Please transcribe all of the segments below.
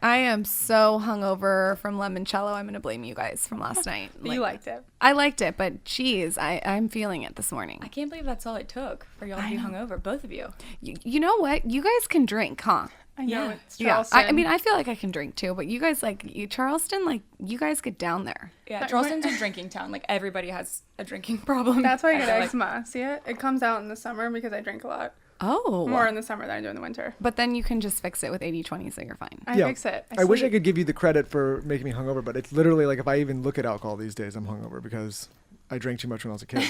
I am so hungover from limoncello. I'm going to blame you guys from last night. You liked it. I liked it, but geez, I'm feeling it this morning. I can't believe that's all it took for y'all to be hungover, both of you. You know what? You guys can drink, huh? I know. It's Charleston. I mean, I feel like I can drink too, but you guys, Charleston, you guys get down there. Yeah, Charleston's a drinking town. Like, everybody has a drinking problem. That's why I get eczema. See it? It comes out in the summer because I drink a lot. Oh. More in the summer than I do in the winter. But then you can just fix it with 80-20, so you're fine. I fix it. I wish I could give you the credit for making me hungover, but it's literally like if I even look at alcohol these days, I'm hungover because I drank too much when I was a kid.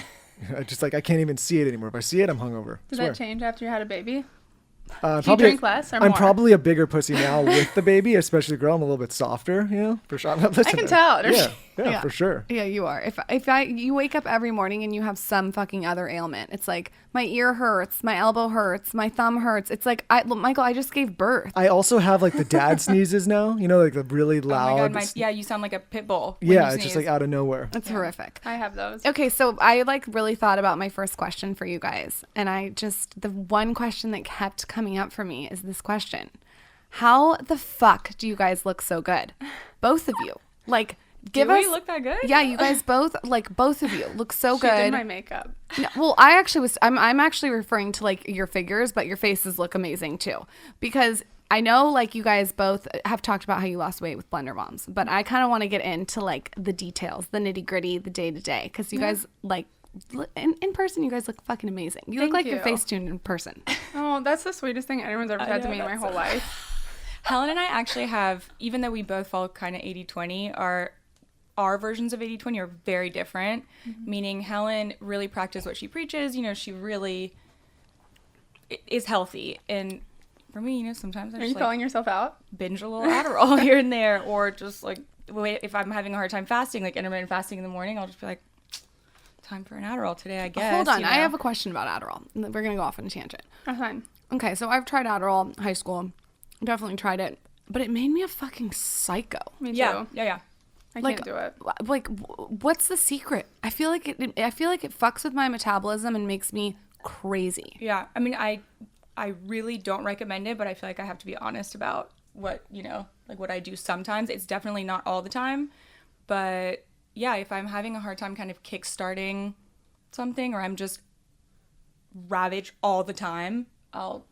I can't even see it anymore. If I see it, I'm hungover. Did that change after you had a baby? Do you drink less or more? I'm probably a bigger pussy now with the baby, especially the girl. I'm a little bit softer, for sure. I can tell. Yeah, for sure. Yeah, you are. If you wake up every morning and you have some fucking other ailment, it's like my ear hurts, my elbow hurts, my thumb hurts. It's like, Michael, I just gave birth. I also have like the dad sneezes now, like the really loud. Oh my God, you sound like a pit bull. Yeah, it's just like out of nowhere. It's horrific. I have those. Okay, so I really thought about my first question for you guys. And the one question that kept coming up for me is this question. How the fuck do you guys look so good? Both of you. Do we look that good? Yeah, you guys both of you look so good. She did my makeup. No, well, I'm actually referring to your figures, but your faces look amazing too. Because I know you guys both have talked about how you lost weight with Blender Moms, but I kind of want to get into the details, the nitty gritty, the day to day. Because you guys in person, you guys look fucking amazing. You look like you're Facetune in person. Oh, that's the sweetest thing anyone's ever said to me in my whole life. Helen and I actually have, even though we both fall kind of 80-20, our versions of 80-20 are very different, meaning Helen really practices what she preaches. She really is healthy. And for me, sometimes I just you calling yourself out? Binge a little Adderall here and there, or just if I'm having a hard time fasting, intermittent fasting in the morning, I'll just be like, time for an Adderall today, I guess. Hold on. I have a question about Adderall. We're going to go off on a tangent. That's fine. Okay, so I've tried Adderall in high school. Definitely tried it. But it made me a fucking psycho. Me too. Yeah. I can't do it. What's the secret? I feel like it fucks with my metabolism and makes me crazy. Yeah. I mean, I really don't recommend it, but I feel like I have to be honest about what I do sometimes. It's definitely not all the time, but yeah, if I'm having a hard time kind of kickstarting something, or I'm just ravaged all the time, I'll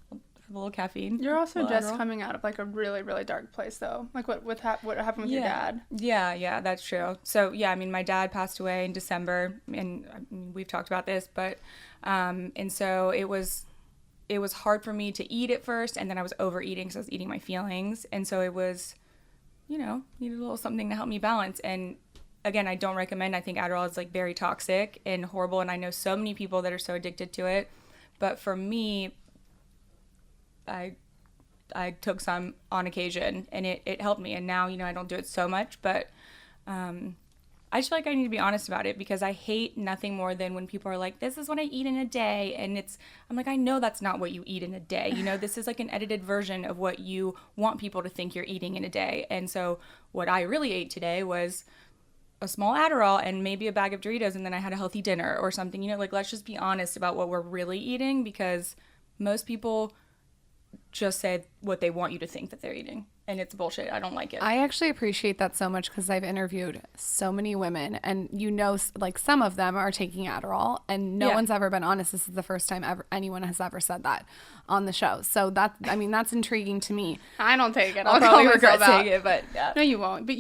have a little caffeine. You're also just coming out of a really, really dark place, though. What happened with your dad? Yeah, that's true. So yeah, I mean, my dad passed away in December, and we've talked about this, but and so it was hard for me to eat at first, and then I was overeating because I was eating my feelings, and so it was, needed a little something to help me balance. And again, I don't recommend. I think Adderall is very toxic and horrible, and I know so many people that are so addicted to it. But for me, I took some on occasion, and it helped me. And now, I don't do it so much, but I just feel like I need to be honest about it, because I hate nothing more than when people are like, this is what I eat in a day. And I'm like, I know that's not what you eat in a day. This is an edited version of what you want people to think you're eating in a day. And so what I really ate today was a small Adderall and maybe a bag of Doritos, and then I had a healthy dinner or something. Let's just be honest about what we're really eating, because most people just say what they want you to think that they're eating, and it's bullshit. I don't like it. I actually appreciate that so much, because I've interviewed so many women, and some of them are taking Adderall, and no one's ever been honest. This is the first time anyone has ever said that on the show. So that's intriguing to me. I don't take it. I'll probably regret saying it, but yeah. No, you won't. But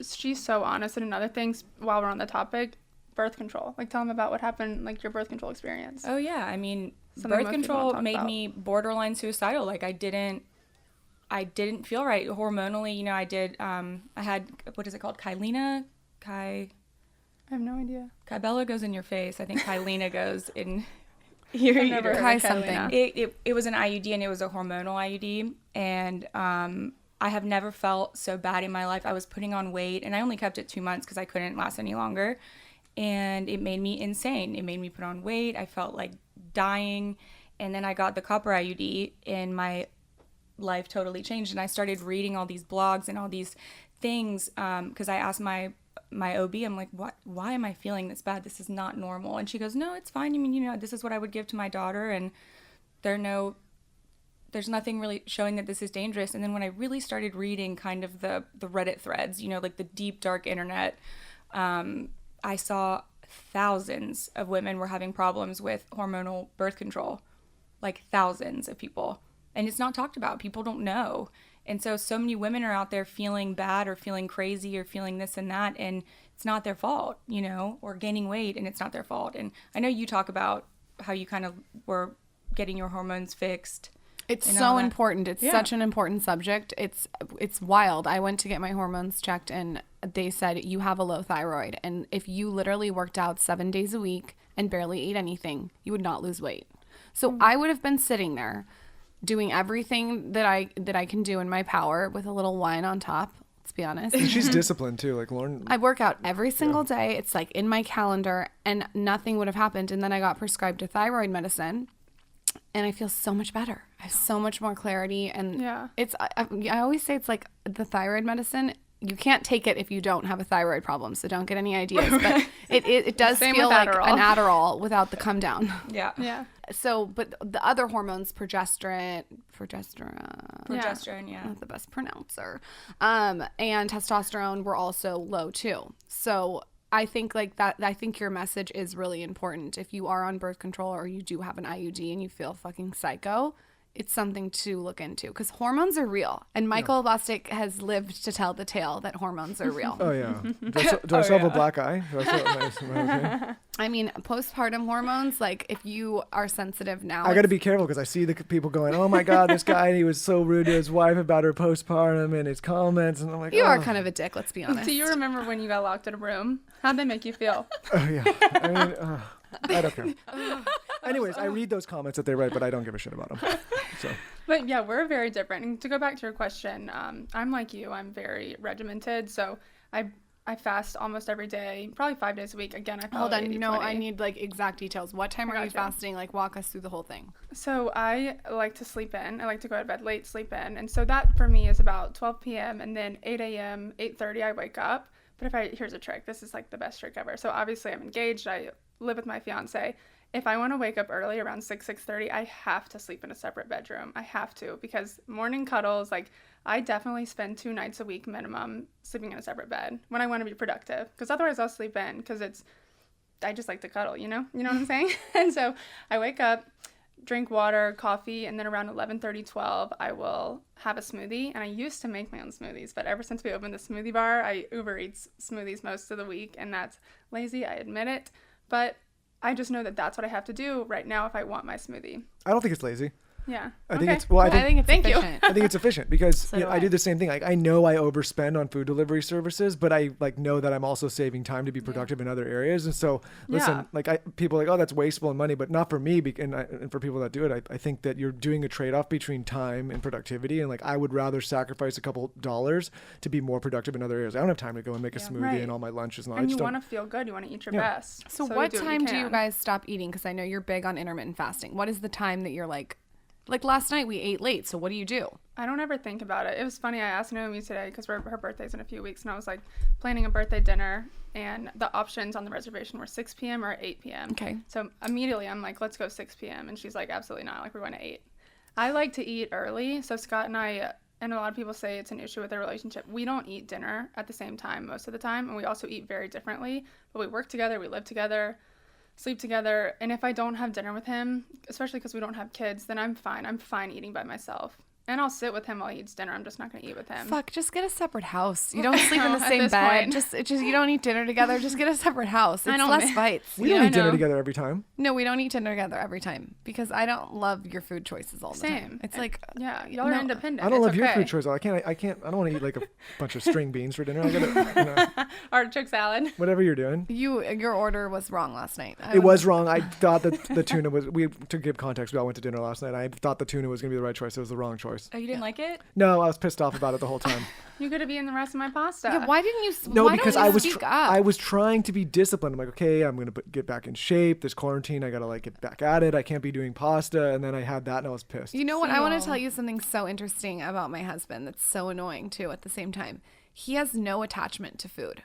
she's so honest. And another thing, while we're on the topic, birth control. Tell them about what happened, your birth control experience. Oh yeah, I mean, birth control made me borderline suicidal. I didn't feel right hormonally. I did. I had, what is it called? Kylena. I have no idea. Kybella goes in your face. I think Kylena goes in your uterus. Something. It was an IUD, and it was a hormonal IUD, and I have never felt so bad in my life. I was putting on weight, and I only kept it 2 months because I couldn't last any longer, and it made me insane. It made me put on weight. I felt like dying, and then I got the copper IUD, and my life totally changed. And I started reading all these blogs and all these things, because I asked my OB, I'm like, why am I feeling this bad? This is not normal. And she goes, no, it's fine. I mean, this is what I would give to my daughter, and there are no there's nothing really showing that this is dangerous. And then when I really started reading kind of the Reddit threads, you know, like the deep, dark internet, I saw thousands of women were having problems with hormonal birth control, like thousands of people. And it's not talked about. People don't know. And so many women are out there feeling bad or feeling crazy or feeling this and that. And it's not their fault, you know, or gaining weight and it's not their fault. And I know you talk about how you kind of were getting your hormones fixed. It's so important. It's such an important subject. It's wild. I went to get my hormones checked and they said you have a low thyroid. And if you literally worked out 7 days a week and barely ate anything, you would not lose weight. So I would have been sitting there doing everything that I can do in my power with a little wine on top. Let's be honest. And she's disciplined too. Like Lauren. I work out every single day. It's like in my calendar and nothing would have happened. And then I got prescribed a thyroid medicine and I feel so much better. I have so much more clarity. And I always say it's like the thyroid medicine. You can't take it if you don't have a thyroid problem. So don't get any ideas. But it does feel like an Adderall without the come down. Yeah. Yeah. So, but the other hormones, progesterone, not the best pronouncer, and testosterone were also low too. So I think like that, I think your message is really important. If you are on birth control or you do have an IUD and you feel fucking psycho, it's something to look into because hormones are real. And Michael Bostic has lived to tell the tale that hormones are real. Oh, yeah. Do I still have a black eye? Do I still, okay? I mean, postpartum hormones, like if you are sensitive now. I got to be careful because I see the people going, oh my God, this guy, he was so rude to his wife about her postpartum and his comments. And I'm like, you are kind of a dick, let's be honest. Do you remember when you got locked in a room? How'd they make you feel? Oh, yeah. I mean, I don't care. Anyways, I read those comments that they write, but I don't give a shit about them. So. But yeah, we're very different. And to go back to your question, I'm like you. I'm very regimented. So I fast almost every day, probably 5 days a week. Again, I follow Hold on, 80/20. I need like exact details. What time are you fasting? Like walk us through the whole thing. So I like to sleep in. I like to go to bed late, sleep in. And so that for me is about 12 p.m. and then 8 a.m., 8:30 I wake up. But here's a trick. This is like the best trick ever. So obviously I'm engaged. I live with my fiance. If I want to wake up early around 6:30, I have to sleep in a separate bedroom. I have to because morning cuddles, like I definitely spend 2 nights a week minimum sleeping in a separate bed when I want to be productive because otherwise I'll sleep in because I just like to cuddle, you know what I'm saying? And so I wake up, drink water, coffee, and then around 11:30, 12, I will have a smoothie. And I used to make my own smoothies, but ever since we opened the smoothie bar, I Uber Eats smoothies most of the week, and that's lazy, I admit it. But I just know that that's what I have to do right now if I want my smoothie. I don't think it's lazy. Yeah. I think it's efficient. I think it's efficient because I do the same thing. Like I know I overspend on food delivery services, but I like know that I'm also saving time to be productive in other areas. And so listen, people are like, oh, that's wasteful and money, but not for me. And for people that do it, I think that you're doing a trade-off between time and productivity. And like, I would rather sacrifice a couple dollars to be more productive in other areas. I don't have time to go and make a smoothie and all my lunches. And you want to feel good. You want to eat your best. So what time do you guys stop eating? Because I know you're big on intermittent fasting. What is the time that you're like last night we ate late, so what do you do? I don't ever think about it. It was funny, I asked Naomie today because her birthday's in a few weeks, and I was like planning a birthday dinner, and the options on the reservation were 6 p.m. or 8 p.m. Okay. So immediately I'm like, let's go 6 p.m. And she's like, absolutely not. Like, we're going to 8. I like to eat early, so Scott and I, and a lot of people say it's an issue with their relationship. We don't eat dinner at the same time most of the time, and we also eat very differently, but we work together, we live together, sleep together, and if I don't have dinner with him, especially because we don't have kids, then I'm fine eating by myself. And I'll sit with him while he eats dinner. I'm just not going to eat with him. Fuck, just get a separate house. You don't sleep in the same bed. Just you don't eat dinner together. Just get a separate house. It's less fights. We don't eat dinner together every time. No, we don't eat dinner together every time because I don't love your food choices all the time. It's like, y'all are independent. I don't love your food choices. I don't want to eat like a bunch of string beans for dinner. I gotta, artichoke salad. Whatever you're doing. Your order was wrong last night. It was wrong. I thought that the tuna was, to give context, we all went to dinner last night. I thought the tuna was going to be the right choice. It was the wrong choice. Oh, you didn't like it? No, I was pissed off about it the whole time. You could have eaten the rest of my pasta. Yeah, why didn't you? No, because I was trying to be disciplined. I'm like, okay, I'm gonna get back in shape. This quarantine, I gotta get back at it. I can't be doing pasta. And then I had that, and I was pissed. You know what? I want to tell you something so interesting about my husband. That's so annoying too. At the same time, he has no attachment to food.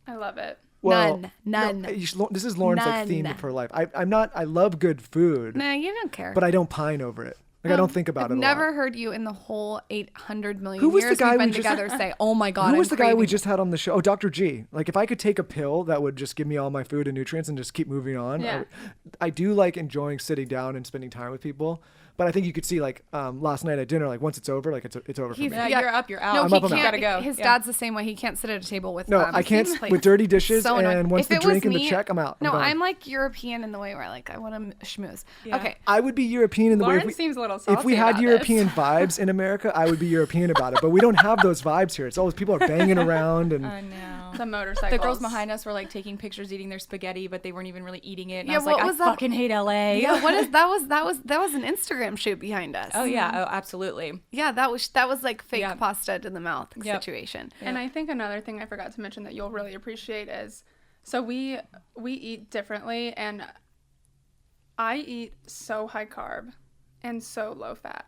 I love it. Well, None. No, this is Lauren's theme of her life. I love good food. No, you don't care. But I don't pine over it. Like I don't think about it a lot. Never heard you in the whole 800 million Who was years the guy we've been we just- together say, "Oh my God, Who was I'm the guy we craving just had on the show? Oh, Dr. G. Like if I could take a pill that would just give me all my food and nutrients and just keep moving on. Yeah. I do like enjoying sitting down and spending time with people. But I think you could see like last night at dinner, like once it's over, like it's over for me. Yeah, you're up, you're out. No, I'm he up, I'm out. can't. You gotta go. His Yeah. dad's the same way. He can't sit at a table with No, I can't plates. with dirty dishes So annoying. and once If the it was drink and the me- check, I'm out. No, gone. I'm like European in the way where like I want to schmooze. Yeah. Okay. I would be European in the way Lauren seems a little if we salty had about European this. vibes in America, I would be European about it. But we don't have those vibes here. It's always people are banging around and I know. The motorcycles. The girls behind us were like taking pictures eating their spaghetti, but they weren't even really eating it. And Yeah, I was what like, was I that? fucking hate LA. Yeah, what is that was an Instagram shoot behind us. Oh yeah, oh absolutely. Yeah, that was like fake Yeah. pasta to the mouth Yep. situation. And I think another thing I forgot to mention that you'll really appreciate is, so we eat differently, and I eat so high carb and so low fat.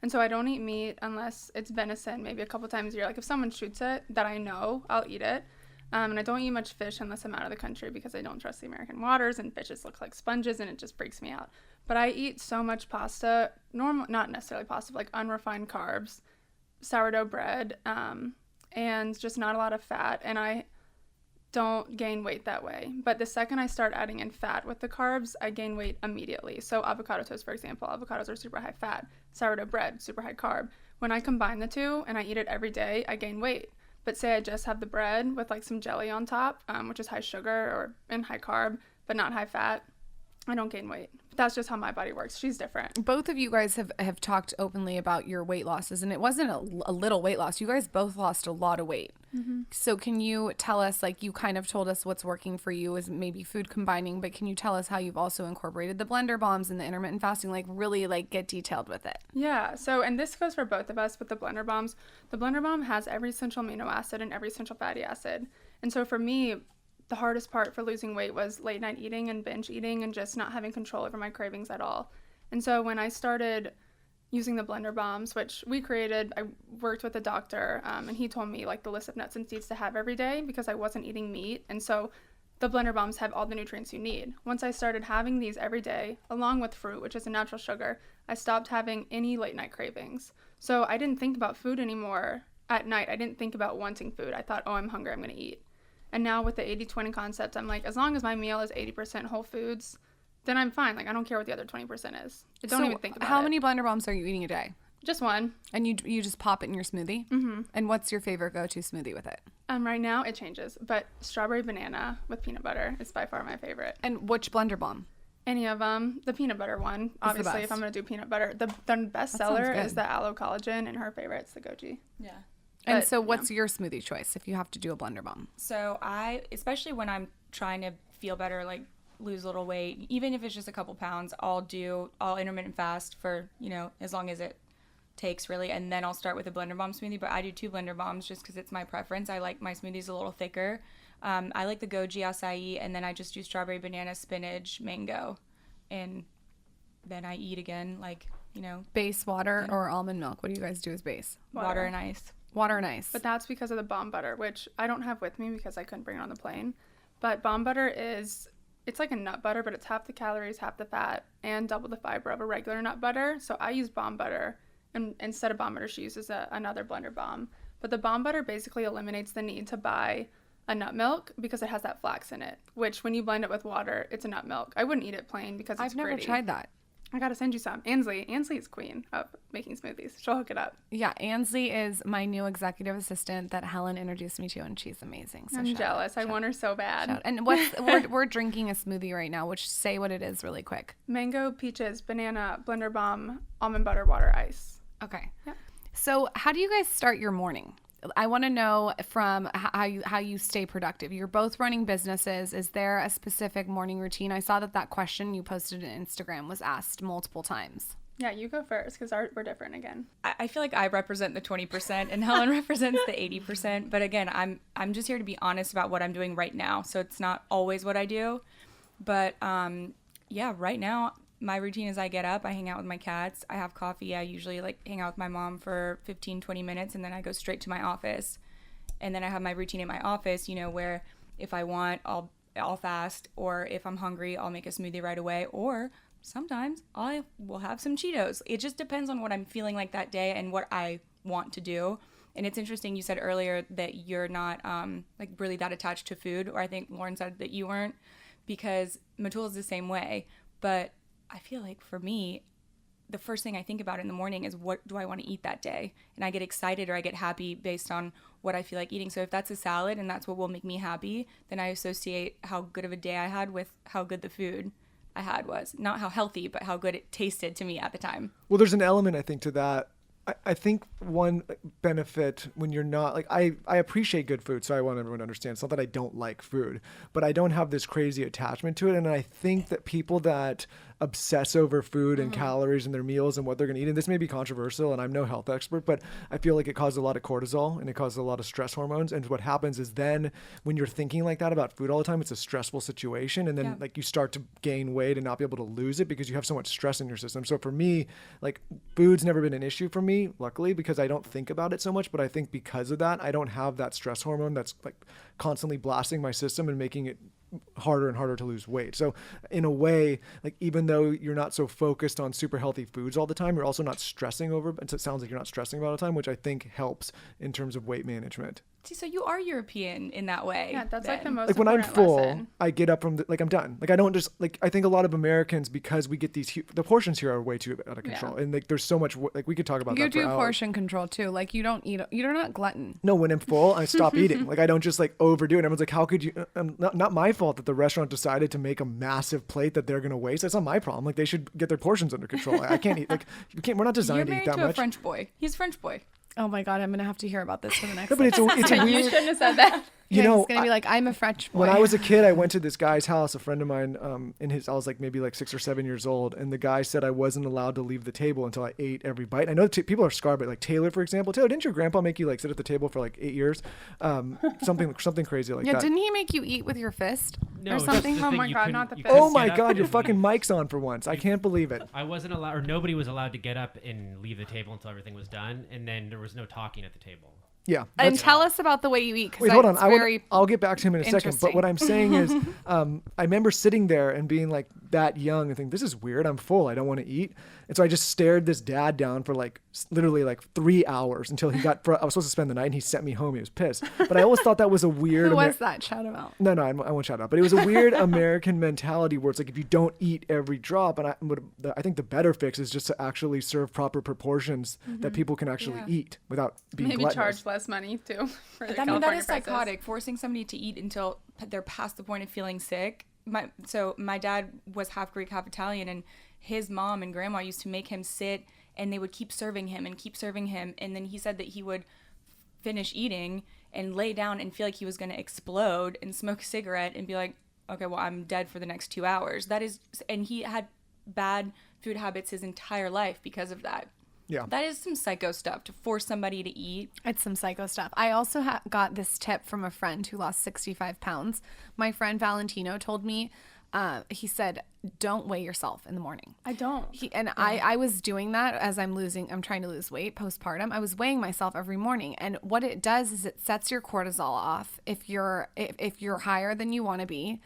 And so I don't eat meat unless it's venison, maybe a couple times a year. Like if someone shoots it that I know, I'll eat it. And I don't eat much fish unless I'm out of the country because I don't trust the American waters, and fishes look like sponges and it just freaks me out. But I eat so much pasta, not necessarily pasta, but like unrefined carbs, sourdough bread, and just not a lot of fat. And I don't gain weight that way. But the second I start adding in fat with the carbs, I gain weight immediately. So avocado toast, for example, avocados are super high fat, sourdough bread, super high carb. When I combine the two and I eat it every day, I gain weight. But say I just have the bread with like some jelly on top, which is high sugar and high carb, but not high fat, I don't gain weight. That's just how my body works. She's different. Both of you guys have talked openly about your weight losses, and it wasn't a little weight loss. You guys both lost a lot of weight. Mm-hmm. So can you tell us, like you kind of told us what's working for you is maybe food combining, but can you tell us how you've also incorporated the blender bombs and the intermittent fasting, like really like get detailed with it? Yeah. So, and this goes for both of us with the blender bombs. The blender bomb has every essential amino acid and every essential fatty acid. And so for me, the hardest part for losing weight was late night eating and binge eating and just not having control over my cravings at all. And so when I started using the blender bombs, which we created, I worked with a doctor, and he told me like the list of nuts and seeds to have every day because I wasn't eating meat. And so the blender bombs have all the nutrients you need. Once I started having these every day, along with fruit, which is a natural sugar, I stopped having any late night cravings. So I didn't think about food anymore at night. I didn't think about wanting food. I thought, oh, I'm hungry, I'm going to eat. And now with the 80-20 concept, I'm like, as long as my meal is 80% whole foods, then I'm fine. Like, I don't care what the other 20% is. I don't even think about it. How many blender bombs are you eating a day? Just one. And you just pop it in your smoothie? Mm-hmm. And what's your favorite go-to smoothie with it? Right now, it changes. But strawberry banana with peanut butter is by far my favorite. And which blender bomb? Any of them. The peanut butter one. Obviously, if I'm going to do peanut butter. The best seller is the aloe collagen, and her favorite's the goji. Yeah. And But, so what's your smoothie choice if you have to do a blender bomb? So especially when I'm trying to feel better, like lose a little weight, even if it's just a couple pounds, I'll intermittent fast for, as long as it takes really. And then I'll start with a blender bomb smoothie, but I do 2 blender bombs just because it's my preference. I like my smoothies a little thicker. I like the goji acai, and then I just do strawberry, banana, spinach, mango. And then I eat again, Base water or almond milk? What do you guys do as base? water and ice. Water and ice. But that's because of the bomb butter, which I don't have with me because I couldn't bring it on the plane. But bomb butter it's like a nut butter, but it's half the calories, half the fat, and double the fiber of a regular nut butter. So I use bomb butter, and instead of bomb butter, she uses another blender bomb. But the bomb butter basically eliminates the need to buy a nut milk because it has that flax in it, which when you blend it with water, it's a nut milk. I wouldn't eat it plain because it's I've never gritty. tried that. I gotta send you some. Ansley is queen of making smoothies. She'll hook it up. Yeah, Ansley is my new executive assistant that Helen introduced me to, and she's amazing. So I'm jealous. I want her so bad. And we're drinking a smoothie right now, which say what it is really quick. Mango, peaches, banana, blender bomb, almond butter, water, ice. Okay. Yeah. So how do you guys start your morning? I want to know from how you stay productive. You're both running businesses. Is there a specific morning routine? I saw that question you posted on Instagram was asked multiple times. Yeah, you go first because we're different again. I feel like I represent the 20% and Helen represents the 80%. But again, I'm just here to be honest about what I'm doing right now. So it's not always what I do. But right now, my routine is I get up, I hang out with my cats, I have coffee, I usually hang out with my mom for 15-20 minutes, and then I go straight to my office. And then I have my routine in my office, where if I want, I'll fast, or if I'm hungry, I'll make a smoothie right away, or sometimes I will have some Cheetos. It just depends on what I'm feeling like that day and what I want to do. And it's interesting, you said earlier that you're not like really that attached to food, or I think Lauren said that you weren't, because Matul is the same way. But I feel like for me, the first thing I think about in the morning is what do I want to eat that day? And I get excited or I get happy based on what I feel like eating. So if that's a salad and that's what will make me happy, then I associate how good of a day I had with how good the food I had was. Not how healthy, but how good it tasted to me at the time. Well, there's an element, I think, to that. I think one benefit when you're not like, I appreciate good food, so I want everyone to understand. It's not that I don't like food, but I don't have this crazy attachment to it. And I think that people that obsess over food and calories in their meals and what they're going to eat, and this may be controversial and I'm no health expert, but I feel like it causes a lot of cortisol and it causes a lot of stress hormones. And what happens is then when you're thinking like that about food all the time, it's a stressful situation. And then like you start to gain weight and not be able to lose it because you have so much stress in your system. So for me, like food's never been an issue for me, luckily, because I don't think about it so much. But I think because of that, I don't have that stress hormone that's like constantly blasting my system and making it harder and harder to lose weight. So in a way, like even though you're not so focused on super healthy foods all the time, you're also not stressing over, and so it sounds like you're not stressing about all the time, which I think helps in terms of weight management. See, so you are European in that way. Yeah, that's then. like the most Like when I'm important full, lesson. I get up from like I'm done. Like I don't just like, I think a lot of Americans, because we get these the portions here are way too out of control, and like there's so much like we could talk about You that for do hours. portion control too. Like you don't eat. You're not glutton. No, when I'm full, I stop eating. Like I don't just like overdo it. Everyone's like, how could you? Not my fault that the restaurant decided to make a massive plate that they're gonna waste. That's not my problem. Like they should get their portions under control. I can't eat. Like you can't. We're not designed You're to eat married that to much. a French boy. He's a French boy. Oh my God, I'm gonna have to hear about this for the next. No, but it's a You weird. shouldn't have said that. You know, he's gonna be like, I'm a French boy. when I was a kid, I went to this guy's house, a friend of mine, I was like maybe like 6 or 7 years old. And the guy said I wasn't allowed to leave the table until I ate every bite. I know people are scarred, but like Taylor, for example, Taylor, didn't your grandpa make you like sit at the table for like 8 years? Something crazy like that. Didn't he make you eat with your fist No, or it's something? just the Oh thing, my you God, couldn't- not the you fist. couldn't Oh my get up God, your and fucking leave. mic's on for once. I can't believe it. I wasn't allowed, or nobody was allowed to get up and leave the table until everything was done, and then there was no talking at the table. Yeah. And tell us about the way you eat. Wait, hold on. Very I'll get back to him in a second. But interesting. what I'm saying is, I remember sitting there and being like that young and thinking, this is weird. I'm full. I don't want to eat. And so I just stared this dad down for like literally like 3 hours until I was supposed to spend the night and he sent me home. He was pissed. But I always thought that was a weird. Who was that? Shout him out. No, I won't shout out. But it was a weird American mentality where it's like if you don't eat every drop, and I think the better fix is just to actually serve proper proportions that people can actually eat without being Maybe gluttonous. charge less money too. For the I mean, that California is prices. psychotic. Forcing somebody to eat until they're past the point of feeling sick. My dad was half Greek, half Italian, and his mom and grandma used to make him sit, and they would keep serving him, and then he said that he would finish eating and lay down and feel like he was going to explode and smoke a cigarette and be like, okay, well, I'm dead for the next 2 hours. And he had bad food habits his entire life because of that. Yeah. That is some psycho stuff to force somebody to eat. It's some psycho stuff. I also got this tip from a friend who lost 65 pounds. My friend Valentino told me, he said, don't weigh yourself in the morning. I don't. I was doing that as I'm trying to lose weight postpartum. I was weighing myself every morning. And what it does is it sets your cortisol off if you're higher than you want to be.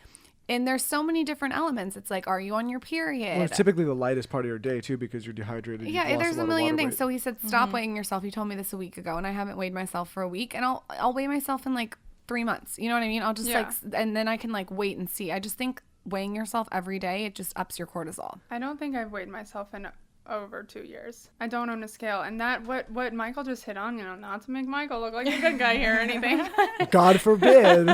And there's so many different elements. It's like, are you on your period? Well, it's typically the lightest part of your day too because you're dehydrated. Yeah, there's a million things. So he said, stop weighing yourself. He told me this a week ago, and I haven't weighed myself for a week. And I'll weigh myself in like 3 months. You know what I mean? I'll just and then I can like wait and see. I just think weighing yourself every day, it just ups your cortisol. I don't think I've weighed myself in over 2 years. I don't own a scale, and that what Michael just hit on, not to make Michael look like a good guy here or anything. God forbid.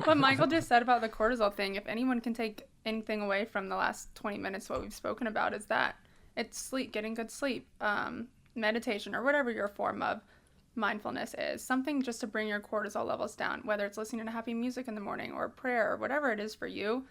What Michael just said about the cortisol thing, if anyone can take anything away from the last 20 minutes, what we've spoken about is that it's sleep, getting good sleep, meditation, or whatever your form of mindfulness is, something just to bring your cortisol levels down, whether it's listening to happy music in the morning or prayer or whatever it is for you.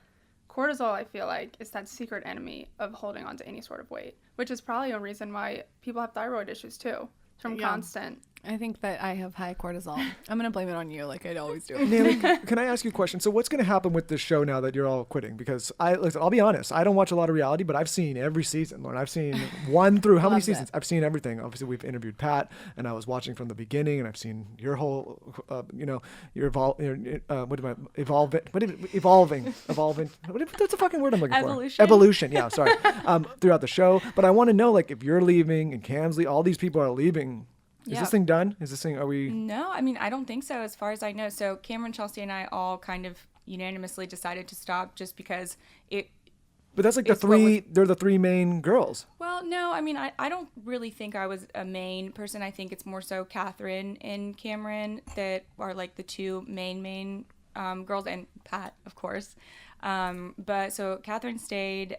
Cortisol, I feel like, is that secret enemy of holding on to any sort of weight, which is probably a reason why people have thyroid issues too, from constant I think that I have high cortisol. I'm gonna blame it on you, like I always do. Naomie, can I ask you a question? So what's going to happen with this show now that you're all quitting? Because I'll be honest, I don't watch a lot of reality, but I've seen every season. Lauren, I've seen 1 through how many seasons? I've seen everything. Obviously, we've interviewed Pat, and I was watching from the beginning, and I've seen your whole, evolving. That's a fucking word I'm looking for. Evolution. Yeah, sorry. Throughout the show, but I want to know, like, if you're leaving and Cam's all these people are leaving. Is this thing done? Are we? No, I mean, I don't think so as far as I know. So Cameron, Chelsea, and I all kind of unanimously decided to stop just because it. But that's like they're the 3 main girls. Well, no, I mean, I don't really think I was a main person. I think it's more so Catherine and Cameron that are like the 2 main girls, and Pat, of course. But so Catherine stayed.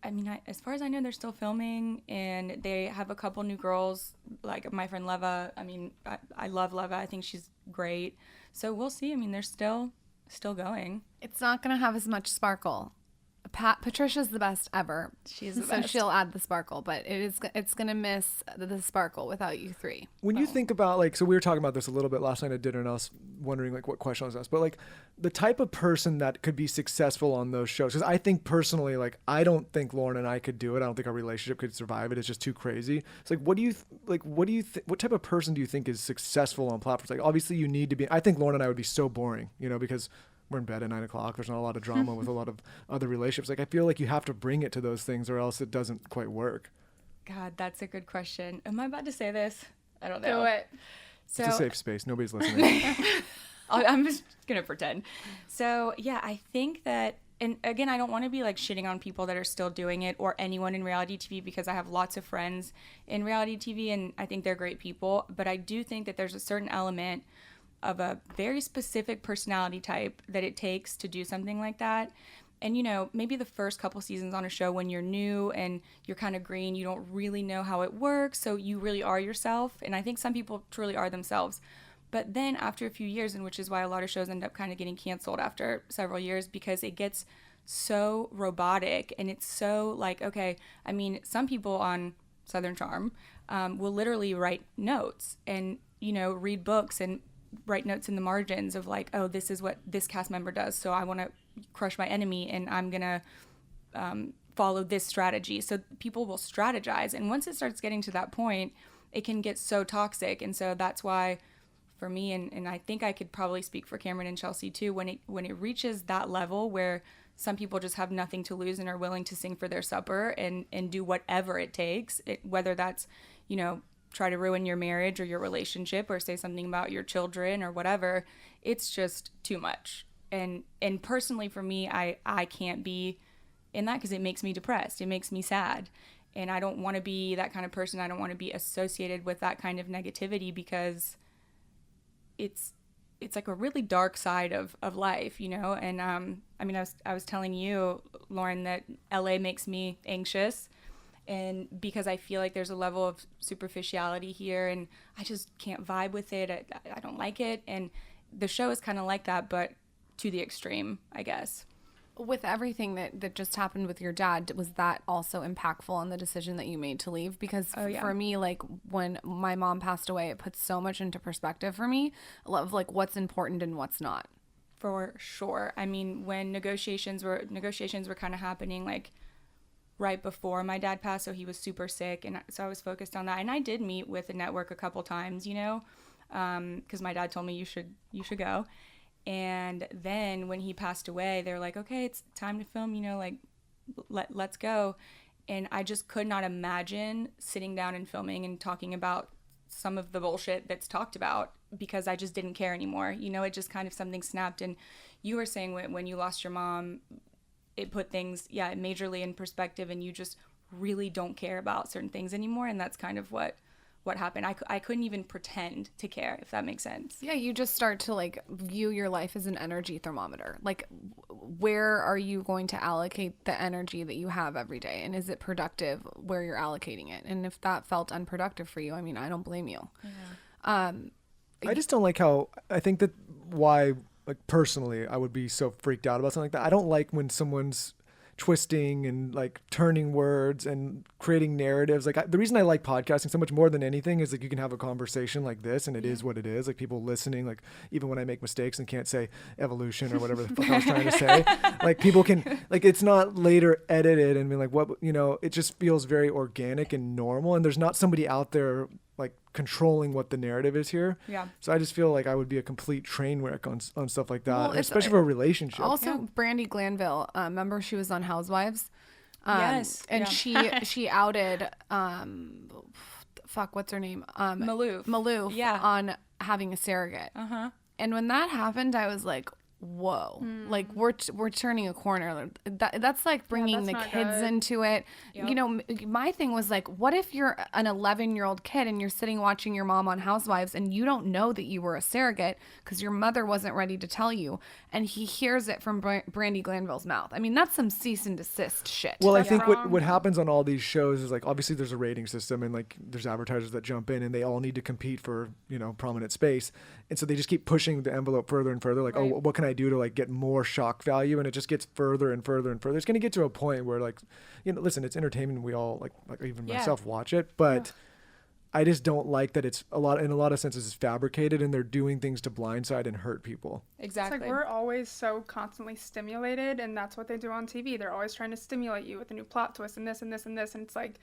I mean, as far as I know, they're still filming, and they have a couple new girls, like my friend Leva. I mean, I love Leva. I think she's great. So we'll see. I mean, they're still going. It's not going to have as much sparkle. Patricia's the best ever. She's the so best. She'll add the sparkle, but it's going to miss the sparkle without you 3. When you think about, like, so we were talking about this a little bit last night at dinner, and I was wondering, like, what question I was asked, but like the type of person that could be successful on those shows, because I think personally, like, I don't think Lauren and I could do it. I don't think our relationship could survive it. It's just too crazy. It's like, what type of person do you think is successful on platforms? Like, obviously you need to be, I think Lauren and I would be so boring, because we're in bed at 9 o'clock. There's not a lot of drama with a lot of other relationships. Like, I feel like you have to bring it to those things or else it doesn't quite work. God, that's a good question. Am I about to say this? I don't know. Do it. So, it's a safe space. Nobody's listening. I'm just going to pretend. So, yeah, I think that, and again, I don't want to be like shitting on people that are still doing it or anyone in reality TV, because I have lots of friends in reality TV and I think they're great people. But I do think that there's a certain element of a very specific personality type that it takes to do something like that. And, maybe the first couple seasons on a show when you're new and you're kind of green, you don't really know how it works. So you really are yourself. And I think some people truly are themselves. But then after a few years, and which is why a lot of shows end up kind of getting canceled after several years, because it gets so robotic and it's so like, okay, I mean, some people on Southern Charm will literally write notes and, read books and write notes in the margins of like, oh, this is what this cast member does, so I want to crush my enemy and I'm gonna follow this strategy. So people will strategize, and once it starts getting to that point, it can get so toxic. And so that's why for me, and I think I could probably speak for Cameron and Chelsea too, when it reaches that level where some people just have nothing to lose and are willing to sing for their supper and do whatever it takes, whether that's try to ruin your marriage or your relationship or say something about your children or whatever, it's just too much. And personally for me, I can't be in that because it makes me depressed. It makes me sad. And I don't want to be that kind of person. I don't want to be associated with that kind of negativity because it's like a really dark side of life, And I mean, I was telling you, Lauren, that LA makes me anxious. And because I feel like there's a level of superficiality here and I just can't vibe with it. I don't like it. And the show is kind of like that, but to the extreme, I guess. With everything that just happened with your dad, was that also impactful on the decision that you made to leave? Because for me, like when my mom passed away, it puts so much into perspective for me of like what's important and what's not. For sure. I mean, when negotiations were kind of happening, like right before my dad passed, so he was super sick, and so I was focused on that. And I did meet with the network a couple times, because my dad told me you should go. And then when he passed away, they were like, okay, it's time to film, like let's go. And I just could not imagine sitting down and filming and talking about some of the bullshit that's talked about, because I just didn't care anymore. It just kind of something snapped. And you were saying when you lost your mom, it put things, majorly in perspective, and you just really don't care about certain things anymore. And that's kind of what happened. I couldn't even pretend to care, if that makes sense. Yeah, you just start to like view your life as an energy thermometer. Like, where are you going to allocate the energy that you have every day? And is it productive where you're allocating it? And if that felt unproductive for you, I mean, I don't blame you. Yeah. I just don't like how, I think that why, like personally, I would be so freaked out about something like that. I don't like when someone's twisting and like turning words and creating narratives. Like the reason I like podcasting so much more than anything is like you can have a conversation like this and it is what it is. Like people listening, like even when I make mistakes and can't say evolution or whatever the fuck I was trying to say, like people can, like it's not later edited and be like, what, you know, it just feels very organic and normal. And there's not somebody out there like controlling what the narrative is here. Yeah. So I just feel like I would be a complete train wreck on stuff like that, Well, especially for a relationship. Also, Brandy Glanville, remember she was on Housewives? Yes. And she outed, what's her name? Maloof. Yeah. On having a surrogate. Uh-huh. And when that happened, I was like, whoa, like we're turning a corner. That's like bringing the kids into it. Yep. You know, my thing was like, what if you're an 11-year-old kid and you're sitting watching your mom on Housewives and you don't know that you were a surrogate because your mother wasn't ready to tell you, and he hears it from Brandy Glanville's mouth. I mean, that's some cease and desist shit. Well, I think what happens on all these shows is like, obviously there's a rating system and like there's advertisers that jump in and they all need to compete for, you know, prominent space. And so they just keep pushing the envelope further and further. Like, oh, what can I do to like get more shock value? And it just gets further and further and further. It's going to get to a point where like, you know, listen, it's entertainment. We all like even myself watch it, but I just don't like that it's in a lot of senses it's fabricated and they're doing things to blindside and hurt people. Exactly. It's like we're always so constantly stimulated, and that's what they do on TV. They're always trying to stimulate you with a new plot twist and this and this and this. And it's like,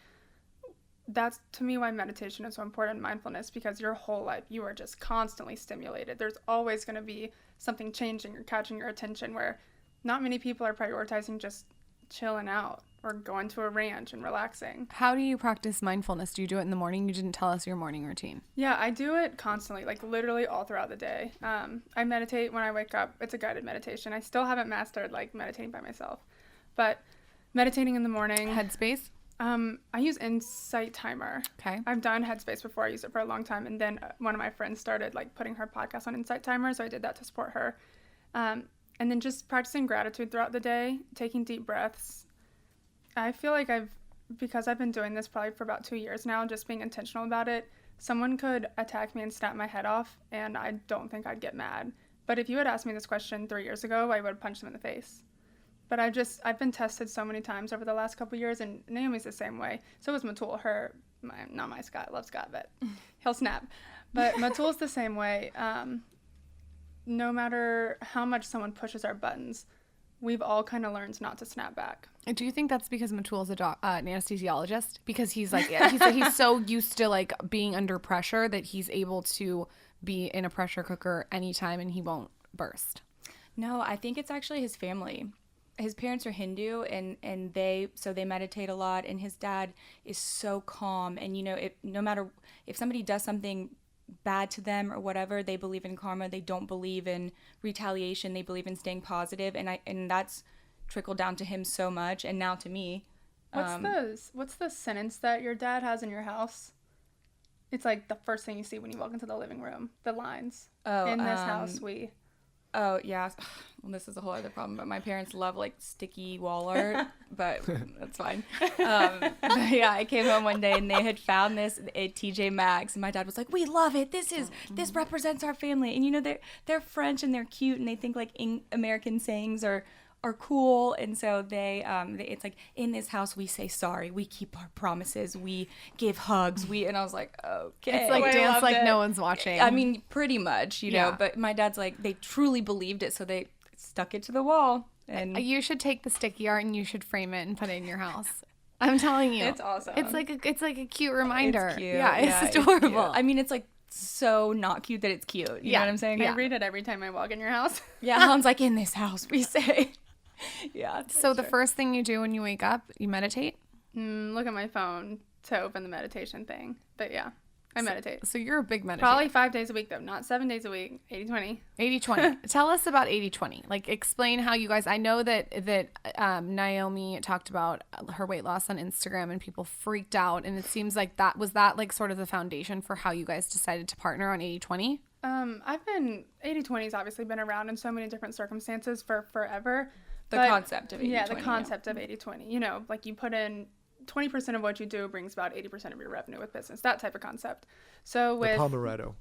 that's to me why meditation is so important, mindfulness, because your whole life you are just constantly stimulated. There's always going to be something changing or catching your attention, where not many people are prioritizing just chilling out or going to a ranch and relaxing. How do you practice mindfulness? Do you do it in the morning? You didn't tell us your morning routine. Yeah, I do it constantly, like literally all throughout the day. I meditate when I wake up. It's a guided meditation. I still haven't mastered like meditating by myself, but meditating in the morning. Headspace? I use Insight Timer. Okay. I've done Headspace before. I used it for a long time, and then one of my friends started like putting her podcast on Insight Timer, so I did that to support her. And then just practicing gratitude throughout the day, taking deep breaths. I feel like because I've been doing this probably for about 2 years now, just being intentional about it, someone could attack me and snap my head off, and I don't think I'd get mad. But if you had asked me this question 3 years ago, I would have punched them in the face. But I've been tested so many times over the last couple years, and Naomie's the same way. So was Matul. Not my Scott, love Scott, but he'll snap. But Matul's the same way. No matter how much someone pushes our buttons, we've all kind of learned not to snap back. Do you think that's because Matul's an anesthesiologist? Because he's like, he's so used to like being under pressure that he's able to be in a pressure cooker anytime and he won't burst? No, I think it's actually his family. His parents are Hindu and they meditate a lot, and his dad is so calm, and you know, no matter if somebody does something bad to them or whatever, they believe in karma. They don't believe in retaliation. They believe in staying positive, and that's trickled down to him so much, and now to me. What's the sentence that your dad has in your house? It's like the first thing you see when you walk into the living room. The lines. In this house we. Oh, yeah. Well, this is a whole other problem, but my parents love, like, sticky wall art, but that's fine. But yeah, I came home one day, and they had found this at TJ Maxx, and my dad was like, we love it. This represents our family. And, you know, they're French, and they're cute, and they think, like, American sayings are cool, and so it's like, in this house we say sorry, we keep our promises, we give hugs, and I was like, okay, it's like dance like no one's watching. I mean, pretty much, you know. But my dad's like, they truly believed it, so they stuck it to the wall. And you should take the sticky art and you should frame it and put it in your house. I'm telling you, it's awesome. It's like a cute reminder. It's cute. Yeah, it's adorable. It's I mean, it's like so not cute that it's cute. You know what I'm saying? I read it every time I walk in your house. Yeah, Helen's like, in this house we say. Yeah. So the first thing you do when you wake up, you meditate? Look at my phone to open the meditation thing. But yeah, I meditate. So you're a big meditator. Probably 5 days a week, though. Not 7 days a week. 80-20. 80-20. Tell us about 80-20. Like, explain how you guys... I know that Naomie talked about her weight loss on Instagram and people freaked out. And it seems like that like sort of the foundation for how you guys decided to partner on 80-20? 80-20 has obviously been around in so many different circumstances for forever. The concept of 80-20. Yeah, the concept of 80-20. You know, like you put in 20% of what you do brings about 80% of your revenue with business. That type of concept. So with... Pomeretto.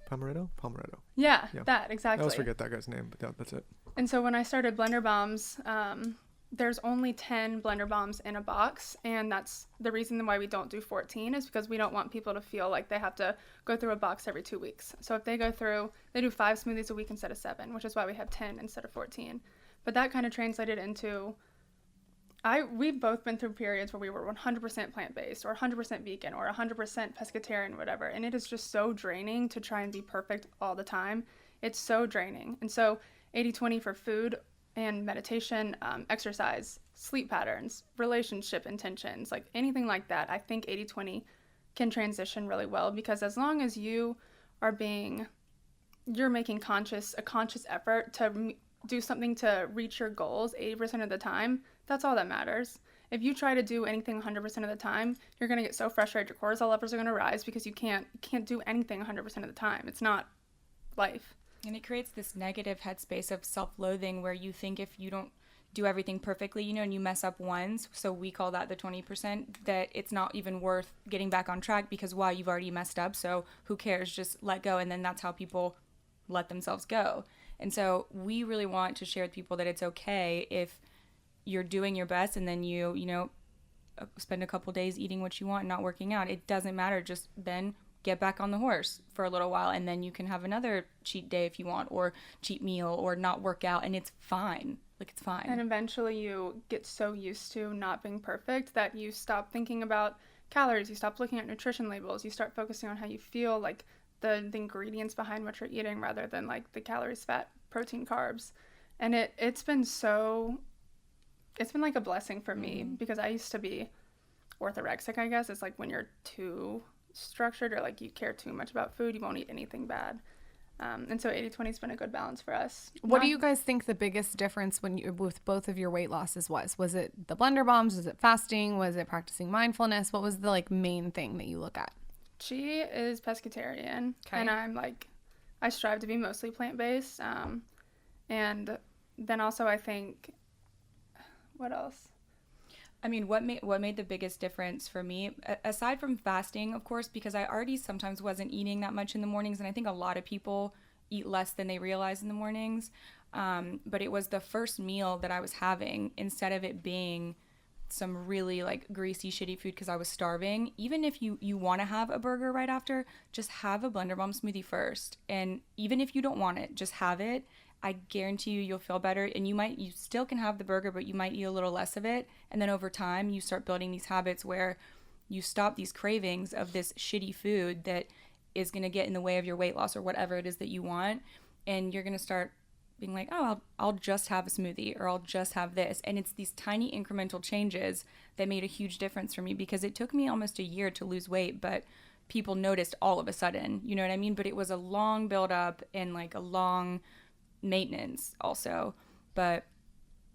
Yeah, that, exactly. I always forget that guy's name, but yeah, that's it. And so when I started Blender Bombs, there's only 10 blender bombs in a box, and that's the reason why we don't do 14 is because we don't want people to feel like they have to go through a box every 2 weeks. So if they do 5 smoothies a week instead of 7, which is why we have 10 instead of 14. But that kind of translated into, we've both been through periods where we were 100% plant-based or 100% vegan or 100% pescatarian, whatever, and it is just so draining to try and be perfect all the time. It's so draining. And so 80-20 for food and meditation, exercise, sleep patterns, relationship intentions, like anything like that, I think 80-20 can transition really well, because as long as you're making a conscious effort to do something to reach your goals 80% of the time, that's all that matters. If you try to do anything 100% of the time, you're going to get so frustrated, your cortisol levels are going to rise because you can't do anything 100% of the time. It's not life. And it creates this negative headspace of self-loathing where you think if you don't do everything perfectly, and you mess up once, so we call that the 20%, that it's not even worth getting back on track because, wow, you've already messed up, so who cares, just let go. And then that's how people let themselves go. And so we really want to share with people that it's okay if you're doing your best and then you spend a couple days eating what you want and not working out. It doesn't matter, just then get back on the horse for a little while, and then you can have another cheat day if you want, or cheat meal, or not work out, and it's fine. Like, it's fine. And eventually you get so used to not being perfect that you stop thinking about calories, you stop looking at nutrition labels, you start focusing on how you feel, like the ingredients behind what you're eating rather than like the calories, fat, protein, carbs. And it's been like a blessing for me, because I used to be orthorexic, I guess. It's like when you're too structured or like you care too much about food, you won't eat anything bad. And so 80-20 has been a good balance for us. What do you guys think the biggest difference with both of your weight losses was? Was it the blender bombs? Was it fasting? Was it practicing mindfulness? What was the like main thing that you look at? She is pescatarian, and I strive to be mostly plant-based. And then also I think, what else? I mean, what made the biggest difference for me, aside from fasting, of course, because I already sometimes wasn't eating that much in the mornings, and I think a lot of people eat less than they realize in the mornings, but it was the first meal that I was having, instead of it being some really like greasy, shitty food because I was starving. Even if you want to have a burger right after, just have a blender bomb smoothie first. And even if you don't want it, just have it. I guarantee you'll feel better, and you still can have the burger, but you might eat a little less of it. And then over time, you start building these habits where you stop these cravings of this shitty food that is going to get in the way of your weight loss or whatever it is that you want. And you're going to start being like, oh, I'll just have a smoothie, or I'll just have this. And it's these tiny incremental changes that made a huge difference for me, because it took me almost a year to lose weight, but people noticed all of a sudden, you know what I mean? But it was a long build up and like a long maintenance also, but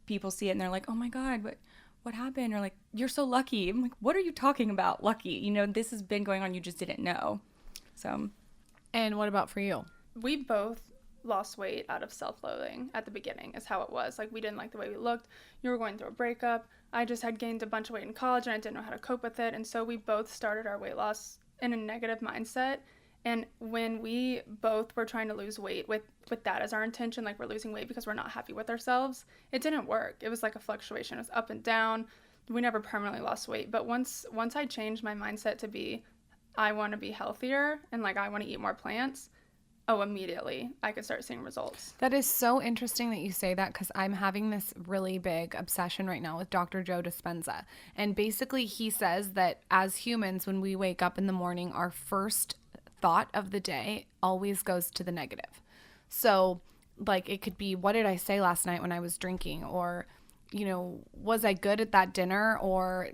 people see it and they're like, oh my God, what happened? Or like, you're so lucky. I'm like, what are you talking about? Lucky, this has been going on, you just didn't know. So, and what about for you? We both lost weight out of self-loathing at the beginning, is how it was. Like, we didn't like the way we looked. You were going through a breakup. I just had gained a bunch of weight in college and I didn't know how to cope with it. And so we both started our weight loss in a negative mindset. And when we both were trying to lose weight with that as our intention, like we're losing weight because we're not happy with ourselves, it didn't work. It was like a fluctuation. It was up and down. We never permanently lost weight. But once I changed my mindset to be, I want to be healthier and like I want to eat more plants, immediately I could start seeing results. That is so interesting that you say that, because I'm having this really big obsession right now with Dr. Joe Dispenza. And basically he says that as humans, when we wake up in the morning, our first thought of the day always goes to the negative. So like it could be, what did I say last night when I was drinking? Or, was I good at that dinner? Or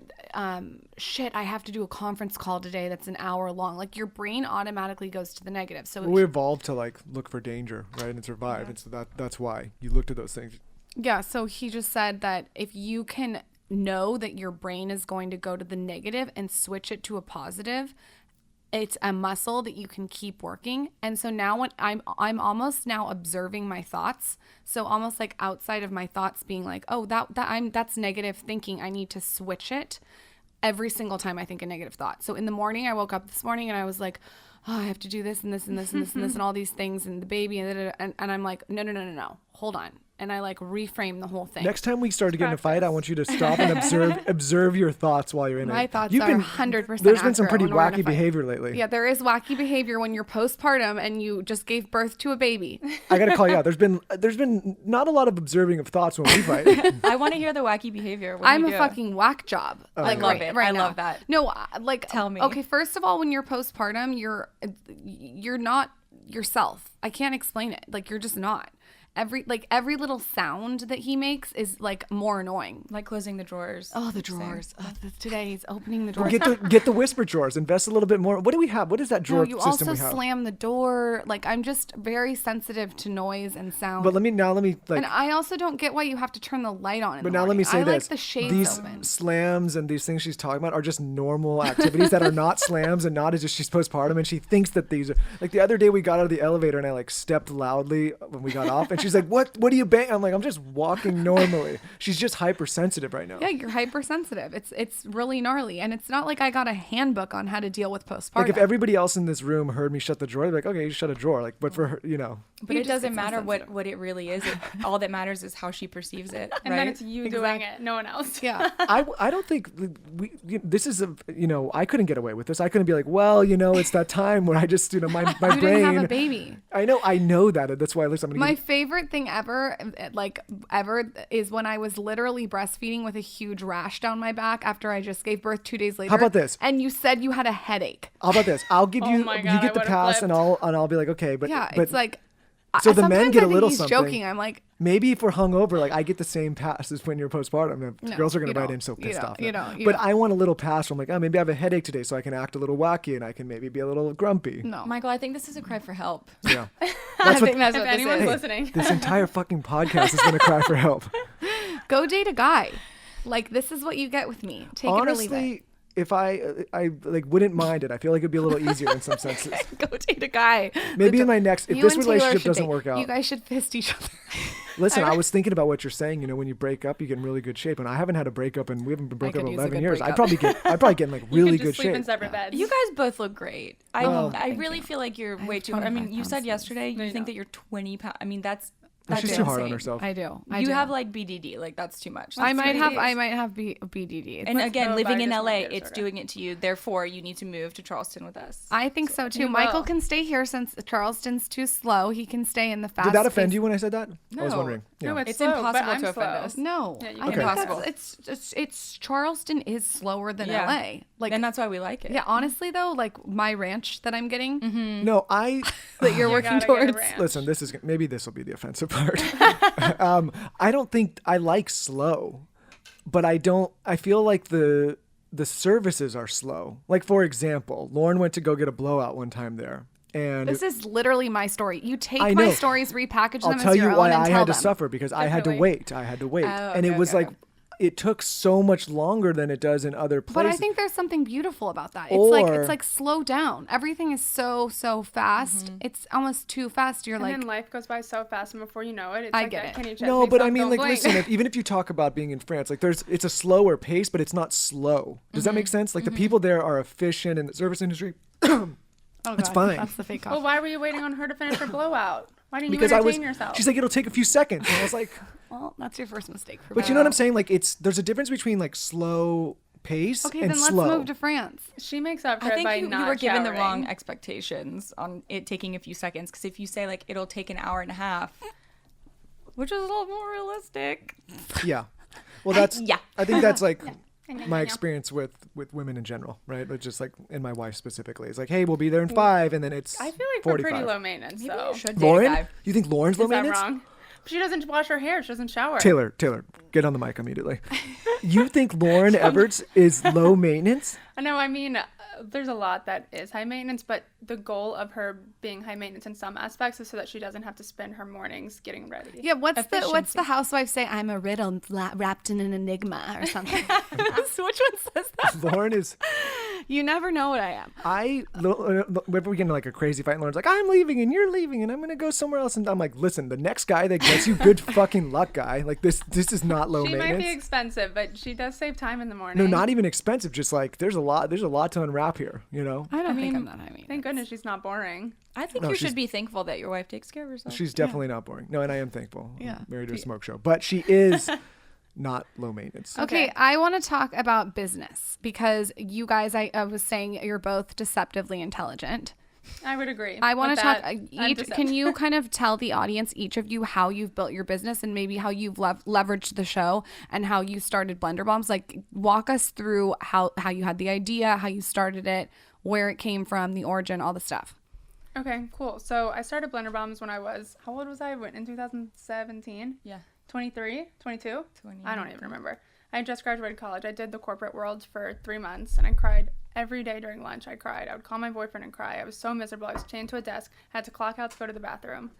shit, I have to do a conference call today that's an hour long. Like your brain automatically goes to the negative. So we evolved to like look for danger, right, and survive. Yeah. And so that's why you looked at those things. Yeah. So he just said that if you can know that your brain is going to go to the negative and switch it to a positive, it's a muscle that you can keep working. And so now when I'm almost now observing my thoughts. So almost like outside of my thoughts being like, oh, that's negative thinking. I need to switch it every single time I think a negative thought. So in the morning, I woke up this morning and I was like, oh, I have to do this and this and this and this and this and all these things and the baby and I'm like, no. Hold on. and I like reframe the whole thing. Next time we start to get in a fight, I want you to stop and observe your thoughts while you're in it. My thoughts are 100%. There's been some pretty accurate when we're in a wacky fight. behavior lately. Yeah, there is wacky behavior when you're postpartum and you just gave birth to a baby. I gotta call you out. There's been not a lot of observing of thoughts when we fight. I want to hear the wacky behavior. What do I'm you a do? fucking whack job. I love it. I love that. No, Tell me. Okay, first of all, when you're postpartum, you're not yourself. I can't explain it. Like, you're just not. Every little sound that he makes is like more annoying. Like closing the drawers. Oh, the drawers. Today he's opening the Well, drawers. get the whisper drawers. Invest a little bit more. What do we have? What is that drawer you system also we have? slam the door. Like, I'm just very sensitive to noise and sound. But let me like. And I also don't get why you have to turn the light on. But now let me say I this: like the shades these open. slams and these things she's talking about are just normal activities that are not slams and not as just she's postpartum and she thinks that these are like the other day we got out of the elevator and I like stepped loudly when we got off and she's like, "What do you bang?" I'm like, "I'm just walking normally." She's just hypersensitive right now. Yeah, you're hypersensitive. It's really gnarly, and it's not like I got a handbook on how to deal with postpartum. Like if everybody else in this room heard me shut the drawer, they'd be like, "Okay, you shut a drawer." Like, but for her, But it doesn't matter what it really is. All that matters is how she perceives it. And right? then it's you doing it, no one else. Yeah. I don't think this is I couldn't get away with this. I couldn't be like, well, it's that time where I just, my You brain. didn't have a baby. I know that. That's why I'm going to My favorite thing ever is when I was literally breastfeeding with a huge rash down my back after I just gave birth 2 days later. How about this? And you said you had a headache. How about this? I'll give you, my you God, get the I would've pass and flipped. I'll be like, okay, but Yeah, but it's like. so the men sometimes get I a think little he's something. joking. I'm like, maybe if we're hungover, like I get the same pass as when you're postpartum. No, Girls are going you to write don't. in so You pissed don't. off. You don't. You But don't. I want a little pass. I'm like, oh, maybe I have a headache today, so I can act a little wacky and I can maybe be a little grumpy. no. Michael, I think this is a cry for help. Yeah. I That's what. think that's If what this anyone's is. listening. This entire fucking podcast is going to cry for help. Go date a guy. Like, this is what you get with me. Take it or leave it. Honestly, if I like wouldn't mind it, I feel like it'd be a little easier in some senses. Go date a guy. Maybe in my next, if You this and Taylor relationship should doesn't date. work out. You guys should fist each other. Listen, I was thinking about what you're saying. When you break up, you get in really good shape, and I haven't had a breakup, and we haven't been broken up could in use a 11 good years. breakup. I'd probably get in like You really can good just sleep in shape. separate beds. You guys both look great. I thank really you. feel like you're way too. 25 you said pounds yesterday No, you you think don't. that you're 20 pounds. I mean, that's She's too hard on insane. herself. I do. You have like BDD. Like that's too much. I might have BDDs. BDD. And again, go living by in just LA, one year, it's so doing it to you. Therefore, you need to move to Charleston with us. I think so too. you Michael will. can stay here since Charleston's too slow. He can stay in the fast. Did that offend you when I said that? I was No. wondering. Yeah. No, It's slow, but impossible I'm to offend slow. us. No, Yeah, you I can think Impossible. it's Charleston is slower than LA. Like, and that's why we like it. yeah, honestly though, like my ranch that I'm getting No, I that you're You working gotta get a towards. ranch. listen. Maybe this will be the offensive part. I don't think I like slow, but I feel like the services are slow. Like for example, Lauren went to go get a blowout one time there, and This is literally my story. You take I my know. stories, repackage I'll them tell as you your why own, and I tell had to them. suffer because I had to Definitely. wait. I had to wait, Oh, and it okay, was okay. like it took so much longer than it does in other But places. I think there's something beautiful about that. Or- It's like slow down. Everything is so fast. It's almost too fast. You're And like, then life goes by so fast, and before you know it, it's I like get that it. Kenny No, Chesney but I song, mean, Don't like, Blink. listen. Even if you talk about being in France, like, it's a slower pace, but it's not slow. Does that make sense? Like, the people there are efficient in the service industry oh it's God, fine. That's the fake Well, off. why were you waiting on her to finish her blowout? Why didn't because you I entertain was. yourself? She's like, it'll take a few seconds, and I was like, Well, that's your first mistake. For but you know what I'm saying? Like, there's a difference between like slow pace Okay, and then let's slow. move to France. she makes up for I it by think you not were given the showering. wrong expectations on it taking a few seconds. Because if you say like it'll take an hour and a half, which is a little more realistic. Yeah. Well, that's. Yeah. I think that's like my experience with women in general, right? But just like in my wife specifically, it's like, hey, we'll be there in 5, and then it's. I feel like 45. we're pretty low maintenance, Maybe though. you should date a Lauren, guy. you think Lauren's low Is that maintenance? wrong? She doesn't wash her hair. She doesn't shower. Taylor, get on the mic immediately. You think Lauren Everts is low maintenance? No, I mean, there's a lot that is high maintenance, but the goal of her being high maintenance in some aspects is so that she doesn't have to spend her mornings getting ready. Yeah, what's Efficiency. the housewife say? I'm a riddle wrapped in an enigma or something. Which one says that? Lauren is. You never know what I am. Whenever we get into like a crazy fight, and Lauren's like, I'm leaving and you're leaving and I'm going to go somewhere else. And I'm like, listen, the next guy that gets you, good fucking luck, guy. Like this is not low maintenance. She might be expensive, but she does save time in the morning. No, not even expensive. Just like there's a lot to unwrap here, you know? I don't think I'm that high maintenance. Thank goodness she's not boring. I think you should be thankful that your wife takes care of herself. She's definitely not boring. No, and I am thankful. Yeah. I'm married to a smoke show. But she is not low maintenance. Okay, I want to talk about business because you guys, I was saying you're both deceptively intelligent. I would agree. I want to talk. Can you kind of tell the audience, each of you, how you've built your business and maybe how you've leveraged the show and how you started Blender Bombs? Like, walk us through how you had the idea, how you started it, where it came from, the origin, all the stuff. Okay, cool. So I started Blender Bombs when I was, how old was I? In 2017? Yeah. 23? 22? 20. I don't even remember. I just graduated college. I did the corporate world for 3 months, and I cried every day during lunch. I cried. I would call my boyfriend and cry. I was so miserable. I was chained to a desk, had to clock out to go to the bathroom,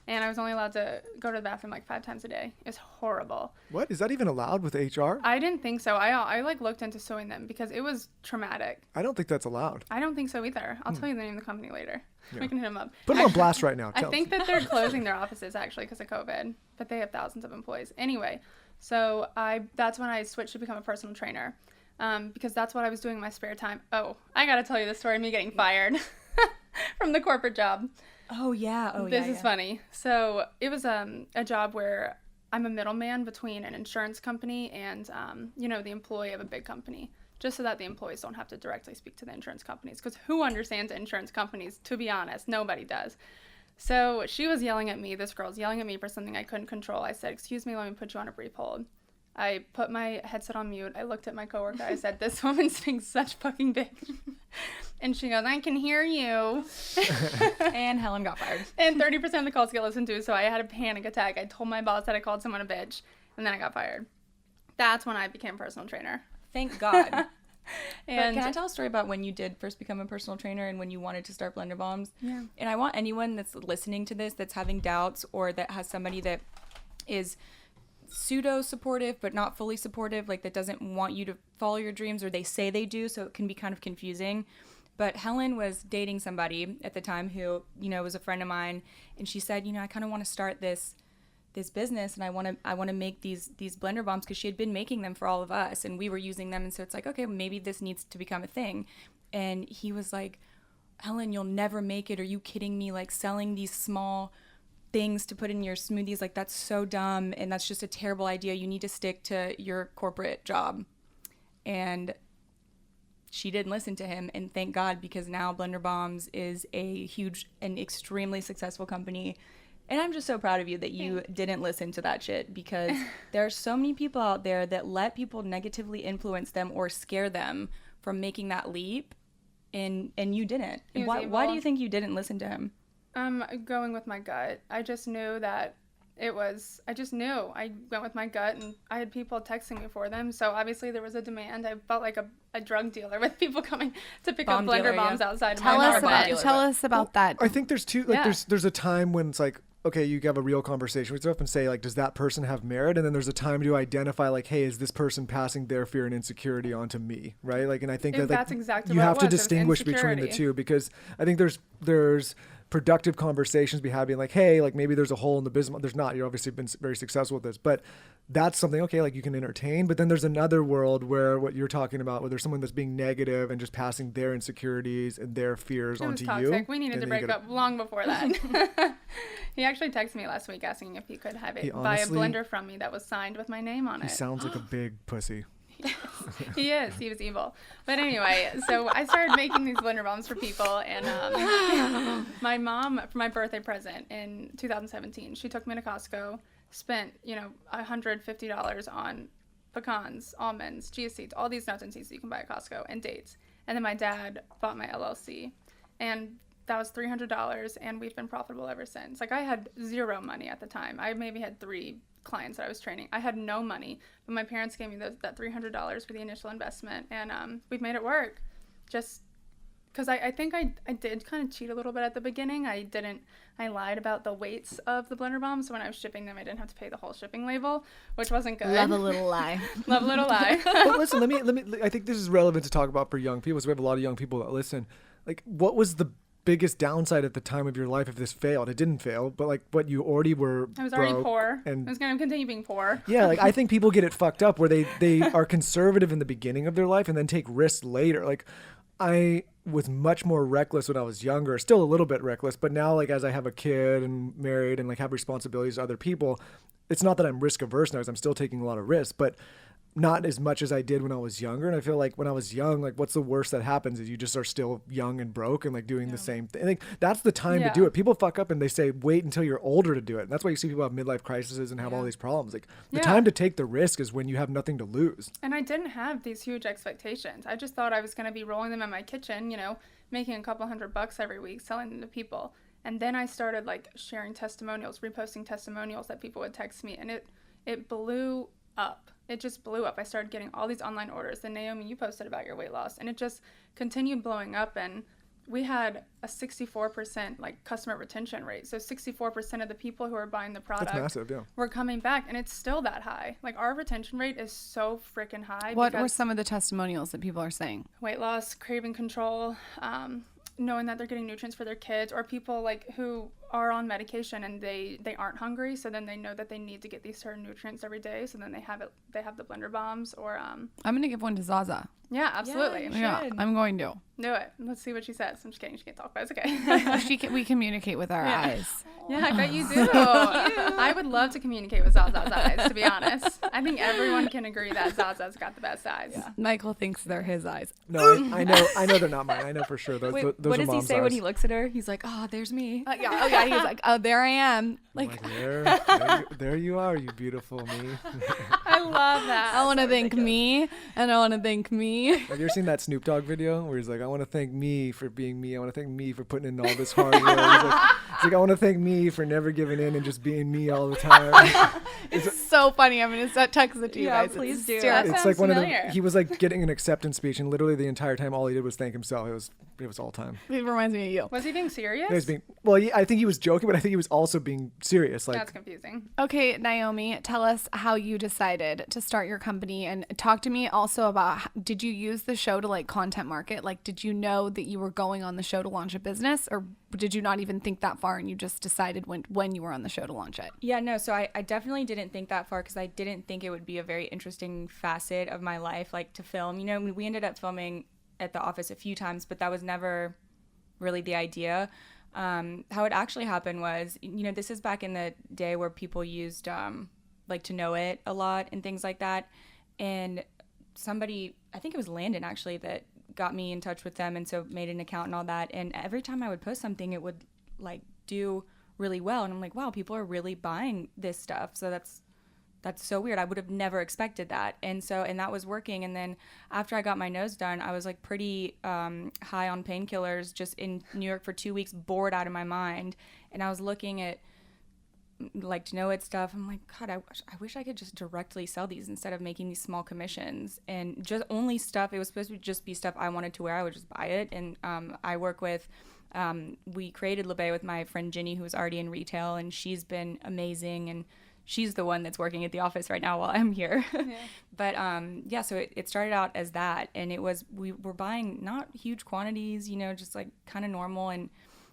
and I was only allowed to go to the bathroom like 5 times a day. It was horrible. What? Is that even allowed with HR? I didn't think so. I like looked into suing them because it was traumatic. I don't think that's allowed. I don't think so either. I'll tell you the name of the company later. Yeah. We can hit them up. Put them on blast right now. I think that they're closing their offices actually because of COVID, but they have thousands of employees. Anyway, so that's when I switched to become a personal trainer because that's what I was doing in my spare time. Oh, I got to tell you the story of me getting fired from the corporate job. Oh, yeah. This is funny. So it was a job where I'm a middleman between an insurance company and, the employee of a big company, just so that the employees don't have to directly speak to the insurance companies. Because who understands insurance companies? To be honest, nobody does. So she was yelling at me. This girl's yelling at me for something I couldn't control. I said, excuse me, let me put you on a brief hold. I put my headset on mute. I looked at my coworker. I said, this woman's being such fucking bitch. And she goes, I can hear you. And Helen got fired. And 30% of the calls get listened to, so I had a panic attack. I told my boss that I called someone a bitch, and then I got fired. That's when I became a personal trainer. Thank God. And can I tell a story about when you did first become a personal trainer and when you wanted to start Blender Bombs? Yeah. And I want anyone that's listening to this that's having doubts or that has somebody that is pseudo supportive but not fully supportive, like that doesn't want you to follow your dreams, or they say they do, so it can be kind of confusing. But Helen was dating somebody at the time who, was a friend of mine, and she said, I kind of want to start this business, and I want to make these Blender Bombs, because she had been making them for all of us and we were using them, and so it's like, okay, maybe this needs to become a thing. And he was like, Helen, you'll never make it. Are you kidding me? Like, selling these small things to put in your smoothies, like, that's so dumb, and that's just a terrible idea. You need to stick to your corporate job. And she didn't listen to him, and thank God, because now Blender Bombs is a huge and extremely successful company. And I'm just so proud of you that you didn't listen to that shit, because there are so many people out there that let people negatively influence them or scare them from making that leap, and you didn't. Why do you think you didn't listen to him? Going with my gut. I just knew that I just knew. I went with my gut, and I had people texting me for them, so obviously there was a demand. I felt like a drug dealer with people coming to pick up Blender Bombs outside. Tell us about that. I think there's two, there's a time when it's like, okay, you have a real conversation with yourself and say, like, does that person have merit? And then there's a time to identify, like, hey, is this person passing their fear and insecurity onto me, right? Like, and I think that's exactly you what have it to was. distinguish between the two, because I think there's productive conversations being like, hey, like, maybe there's a hole in the business. There's not. You've obviously been very successful with this, but that's something, okay, like, you can entertain. But then there's another world where what you're talking about, where there's someone that's being negative and just passing their insecurities and their fears onto toxic. you. We needed to break up long before that. He actually texted me last week asking if he could buy a blender from me that was signed with my name on it. He sounds like a big pussy. He is. He was evil. But anyway, so I started making these Blender Bombs for people, and my mom, for my birthday present in 2017, she took me to Costco, spent, $150 on pecans, almonds, chia seeds, all these nuts and seeds that you can buy at Costco, and dates. And then my dad bought my LLC, and that was $300, and we've been profitable ever since. Like, I had zero money at the time. I maybe had 3 clients that I was training. I had no money, but my parents gave me that $300 for the initial investment, and we've made it work. Just because I think I did kind of cheat a little bit at the beginning. I lied about the weights of the blender bombs. So when I was shipping them, I didn't have to pay the whole shipping label, which wasn't good. Love a little lie. Love a little lie. But listen, let me. I think this is relevant to talk about for young people. So we have a lot of young people that listen. Like, what was the biggest downside at the time of your life if this failed? It didn't fail, but like what you already were. I was already poor, and I was going to continue being poor. Yeah, like I think people get it fucked up where they are conservative in the beginning of their life and then take risks later. Like, I was much more reckless when I was younger, still a little bit reckless, but now, like, as I have a kid and married and like have responsibilities to other people, it's not that I'm risk averse now, I'm still taking a lot of risks, but not as much as I did when I was younger. And I feel like when I was young, like, what's the worst that happens is you just are still young and broke and like doing the same thing. I think that's the time to do it. People fuck up and they say, wait until you're older to do it. And that's why you see people have midlife crises and have all these problems. Like, the time to take the risk is when you have nothing to lose. And I didn't have these huge expectations. I just thought I was going to be rolling them in my kitchen, you know, making a couple $100 every week, selling them to people. And then I started like sharing testimonials, reposting testimonials that people would text me, and it blew up. It just blew up. I started getting all these online orders. Then Naomie, you posted about your weight loss, and it just continued blowing up. And we had a 64% like customer retention rate. So 64% of the people who are buying the product were coming back, and it's still that high. Like, our retention rate is so freaking high. What were some of the testimonials that people are saying? Weight loss, craving control, knowing that they're getting nutrients for their kids, or people like who are on medication and they aren't hungry, so then they know that they need to get these certain nutrients every day, so then they have the blender bombs. Or I'm gonna give one to Zaza. Yeah, absolutely. Yeah, I'm going to do it. Let's see what she says. I'm just kidding, she can't talk, but it's okay. We communicate with our eyes. Yeah, I bet you do. I would love to communicate with Zaza's eyes, to be honest. I think everyone can agree that Zaza's got the best eyes. Yeah. Michael thinks they're his eyes. No, I know they're not mine. I know for sure. Those Wait, are what does he Mom's say eyes. when he looks at her? He's like, oh, there's me. Yeah, he's like, oh, there I am. Like, there you are, you beautiful me. I love that. I want to thank me, and I want to thank me. Have you ever seen that Snoop Dogg video where he's like, I want to thank me for being me. I want to thank me for putting in all this hard work. He's like, I want to thank me for never giving in and just being me all the time. It's so funny. I'm going to text it to you guys. Please do. It's like one of them. He was like getting an acceptance speech, and literally the entire time all he did was thank himself. It was all time. It reminds me of you. Was he being serious? He was being, well, I think he was joking, but I think he was also being serious. Like, that's confusing. Okay, Naomie, tell us how you decided to start your company, and talk to me also about, did you use the show to like content market? Like, did you know that you were going on the show to launch a business, or did you not even think that far and you just decided when you were on the show to launch it? Yeah, no, so I definitely didn't think that far, because I didn't think it would be a very interesting facet of my life, like, to film. You know, we ended up filming at the office a few times, but that was never really the idea. How it actually happened was, you know, this is back in the day where people used like To Know It a lot and things like that. And somebody, I think it was Landon actually, that got me in touch with them, and so made an account and all that. And every time I would post something, it would like do really well. And I'm like, wow, people are really buying this stuff. So that's so weird. I would have never expected that. And that was working. And then after I got my nose done, I was like pretty high on painkillers, just in New York for 2 weeks, bored out of my mind. And I was looking at like To Know It stuff. I'm like, God, I wish I could just directly sell these instead of making these small commissions, and just only stuff. It was supposed to just be stuff I wanted to wear. I would just buy it. And I work with, we created Lebe with my friend Ginny, who's already in retail, and she's been amazing. And she's the one that's working at the office right now while I'm here. Yeah. But so it started out as that, and we were buying not huge quantities, you know, just like kind of normal, and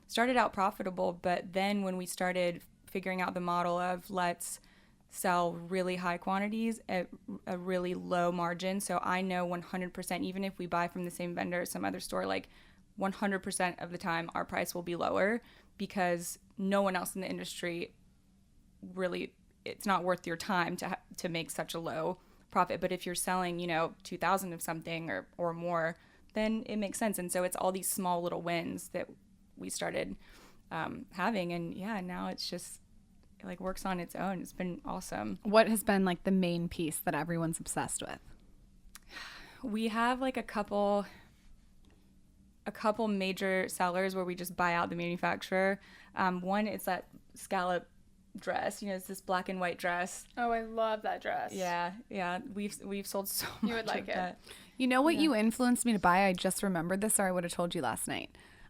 started out profitable. But then when we started figuring out the model of let's sell really high quantities at a really low margin, so I know 100%, even if we buy from the same vendor at some other store, like 100% of the time our price will be lower, because no one else in the industry really, it's not worth your time to make such a low profit. But if you're selling, you know, 2,000 of something or more, then it makes sense. And so it's all these small little wins that we started having, and now it's just like works on its own. It's been awesome. What has been like the main piece that everyone's obsessed with? We have like a couple major sellers where we just buy out the manufacturer. One is that scallop dress, you know, it's this black and white dress. Oh, I love that dress. Yeah, we've sold so much. You would like it. That. You know what you influenced me to buy? I just remembered this, or I would have told you last night.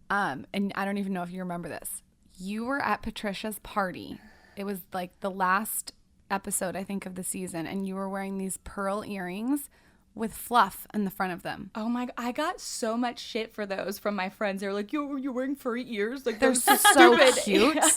And I don't even know if you remember this. You were at Patricia's party. It was like the last episode, I think, of the season, and you were wearing these pearl earrings with fluff in the front of them. Oh my, I got so much shit for those from my friends. They were like, "Yo, you're wearing furry ears? Like, They're so cute." Yeah.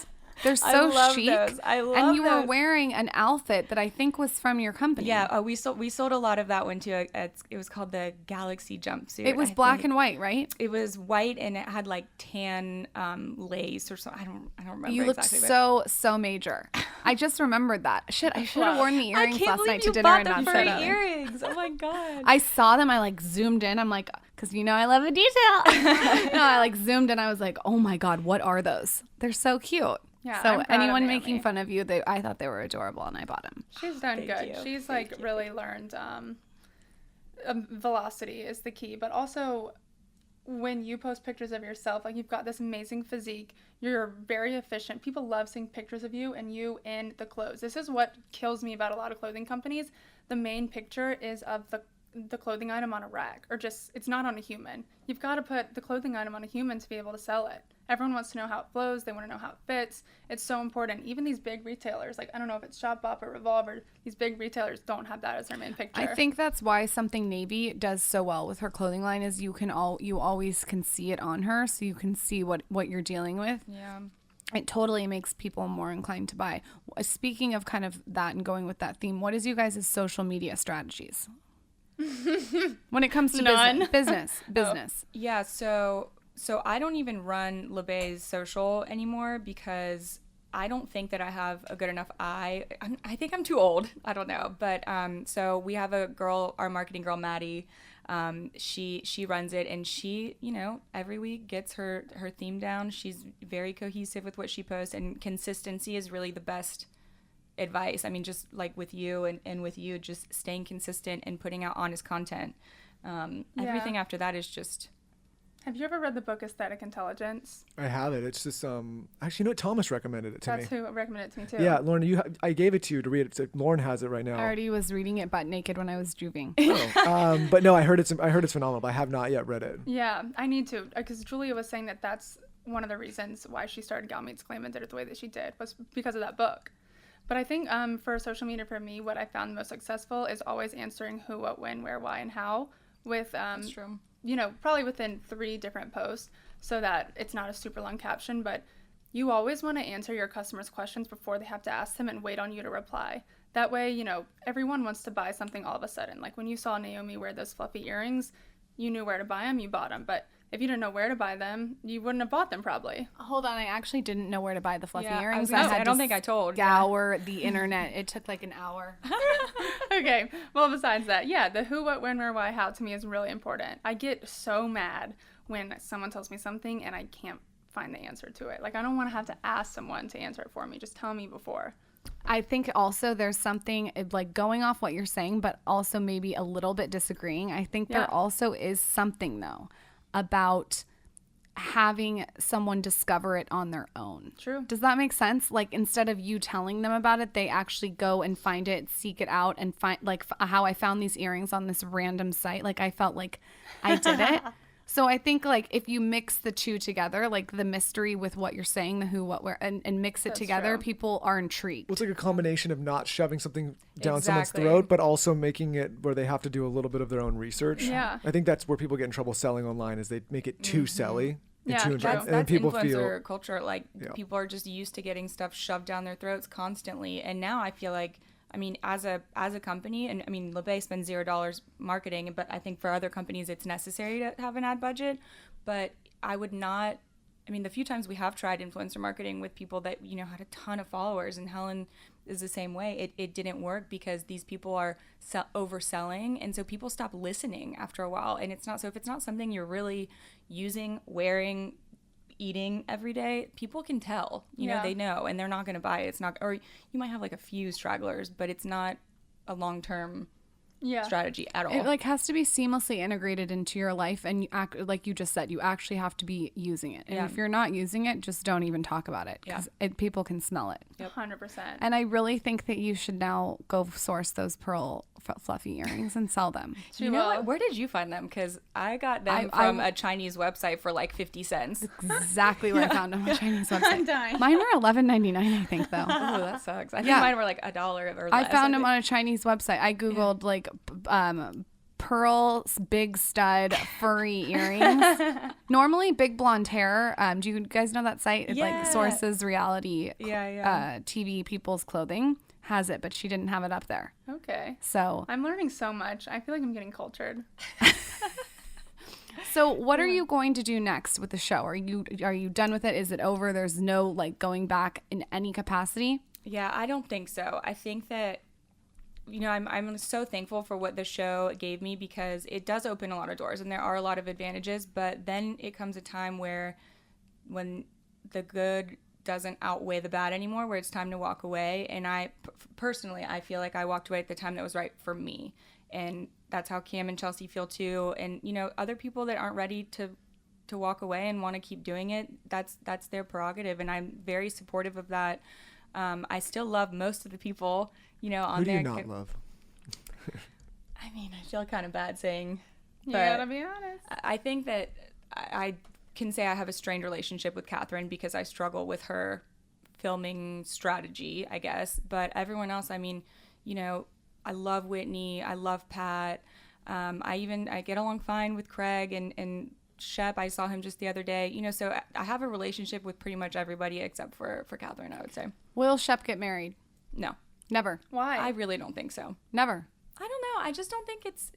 They're so chic. Those. I love and you those. were wearing an outfit that I think was from your company. Yeah, we sold a lot of that one too. It was called the Galaxy jumpsuit. It was black and white, right? It was white and it had like tan lace or something. I don't remember. You looked exactly, so major. I just remembered that. Shit, I should have worn the earrings last night to dinner bought and the not furry said earrings. Oh my god! I saw them. I like zoomed in. I'm like, because I love a detail. No, I like zoomed in. I was like, oh my god, what are those? They're so cute. Yeah, so I'm proud of anyone Naomie. making fun of you, I thought they were adorable, and I bought them. She's done good. you. She's Thank like you. really learned velocity is the key, but also when you post pictures of yourself, like you've got this amazing physique, you're very efficient. People love seeing pictures of you and you in the clothes. This is what kills me about a lot of clothing companies. The main picture is of the clothing item on a rack, or just it's not on a human. You've got to put the clothing item on a human to be able to sell it. Everyone wants to know how it flows. They want to know how it fits. It's so important. Even these big retailers, like I don't know if it's Shop Bop or Revolve, or these big retailers don't have that as their main picture. I think that's why something Navy does so well with her clothing line is you always can see it on her, so you can see what you're dealing with. Yeah. It totally makes people more inclined to buy. Speaking of kind of that and going with that theme, what is you guys' social media strategies when it comes to None. business? Yeah, so I don't even run LeBay's social anymore because I don't think that I have a good enough eye. I think I'm too old. I don't know. But so we have a girl, our marketing girl, Maddie. She runs it, and she, every week gets her theme down. She's very cohesive with what she posts, and consistency is really the best advice. I mean, just like with you and with you, just staying consistent and putting out honest content. Everything after that is just... Have you ever read the book Aesthetic Intelligence? I have it. It's just actually, Thomas recommended it to That's me. who recommended it to me too. Yeah, Lauren, I gave it to you to read it. So Lauren has it right now. I already was reading it butt naked when I was juving. But no, I heard it's phenomenal. But I have not yet read it. Yeah, I need to, because Julia was saying that that's one of the reasons why she started Gal Meets Glam and did it the way that she did, was because of that book. But I think for social media, for me, what I found most successful is always answering who, what, when, where, why, and how with That's true. Probably within 3 different posts, so that it's not a super long caption, but you always want to answer your customers' questions before they have to ask them and wait on you to reply. That way, everyone wants to buy something all of a sudden. Like when you saw Naomie wear those fluffy earrings, you knew where to buy them, you bought them. But if you didn't know where to buy them, you wouldn't have bought them probably. Hold on, I actually didn't know where to buy the fluffy Yeah, earrings. I don't think I told. Scour the internet. It took like an hour. Okay, well, besides that, yeah, the who, what, when, where, why, how to me is really important. I get so mad when someone tells me something and I can't find the answer to it. Like, I don't want to have to ask someone to answer it for me. Just tell me before. I think also there's something like going off what you're saying, but also maybe a little bit disagreeing. I think there also is something, though, about having someone discover it on their own. True. Does that make sense? Like, instead of you telling them about it, they actually go and find it, seek it out, and find, like, how I found these earrings on this random site. Like, I felt like I did it. So I think, like, if you mix the two together, like the mystery with what you're saying, the who, what, where, and mix it That's together, true. people are intrigued. Well, it's like a combination of not shoving something down someone's Exactly. throat, but also making it where they have to do a little bit of their own research. Yeah. I think that's where people get in trouble selling online, is they make it too selly. And Yeah, too true. and then That's people influencer feel culture. Like, people are just used to getting stuff shoved down their throats constantly. And now I feel like, I mean, as a company, and I mean, LeBay spends $0 marketing, but I think for other companies it's necessary to have an ad budget. But I would not, I mean, the few times we have tried influencer marketing with people that, had a ton of followers, and Hellen is the same way, it didn't work because these people are overselling, and so people stop listening after a while. And it's not, so if it's not something you're really using, wearing, eating every day, people can tell, they know, and they're not going to buy it. It's not, or you might have like a few stragglers, but it's not a long-term strategy at all. It like has to be seamlessly integrated into your life, and you act like you just said, you actually have to be using it. And if you're not using it, just don't even talk about it, because people can smell it. 100%. And I really think that you should now go source those pearl fluffy earrings and sell them. You know what? Where did you find them? Because I got them from a Chinese website for like 50 cents. Exactly where I found them on a Chinese website. I'm dying. Mine were $11.99, I think, though. Oh, that sucks. I think mine were like $1 or less. I found them on a Chinese website. I googled like pearl big stud furry earrings. Normally big blonde hair. Do you guys know that site? It like sources reality TV people's clothing. Has it, but she didn't have it up there. Okay. So I'm learning so much. I feel like I'm getting cultured. So what are you going to do next with the show? Are you done with it? Is it over? There's no like going back in any capacity? Yeah, I don't think so. I think that, you know, I'm so thankful for what the show gave me, because it does open a lot of doors and there are a lot of advantages, but then it comes a time when the good doesn't outweigh the bad anymore, where it's time to walk away. And personally, I feel like I walked away at the time that was right for me. And that's how Cam and Chelsea feel too. And, you know, other people that aren't ready to walk away and want to keep doing it, that's their prerogative. And I'm very supportive of that. I still love most of the people, you know, on there. Who do you not love? I mean, I feel kind of bad saying, You but gotta be honest. I think that I can say I have a strained relationship with Catherine because I struggle with her filming strategy, I guess. But everyone else, I mean, you know, I love Whitney. I love Pat. I get along fine with Craig and Shep. I saw him just the other day. You know, so I have a relationship with pretty much everybody except for Catherine, I would say. Will Shep get married? No. Never. Why? I really don't think so. Never. I don't know. I just don't think it's...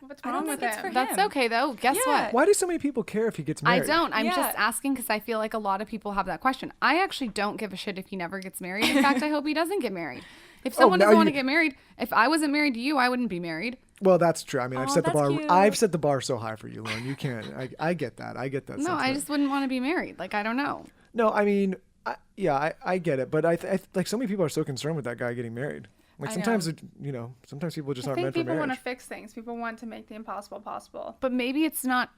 What's I wrong don't with think it's him? for him. That's okay though. Guess Yeah. what? Why do so many people care if he gets married? I don't. I'm Yeah. just asking because I feel like a lot of people have that question. I actually don't give a shit if he never gets married. In fact, I hope he doesn't get married. If someone now doesn't want to you- get married, if I wasn't married to you, I wouldn't be married. Well, that's true. I mean, Oh, I've set the that's bar. cute. I've set the bar so high for you, Lauren. You can't. I get that. I get that. No, I sentiment. just wouldn't want to be married. Like, I don't know. No, I mean, I get it, but I like so many people are so concerned with that guy getting married. Like I sometimes, know. sometimes people just I aren't think meant for people want marriage. to fix things. People want to make the impossible possible. But maybe it's not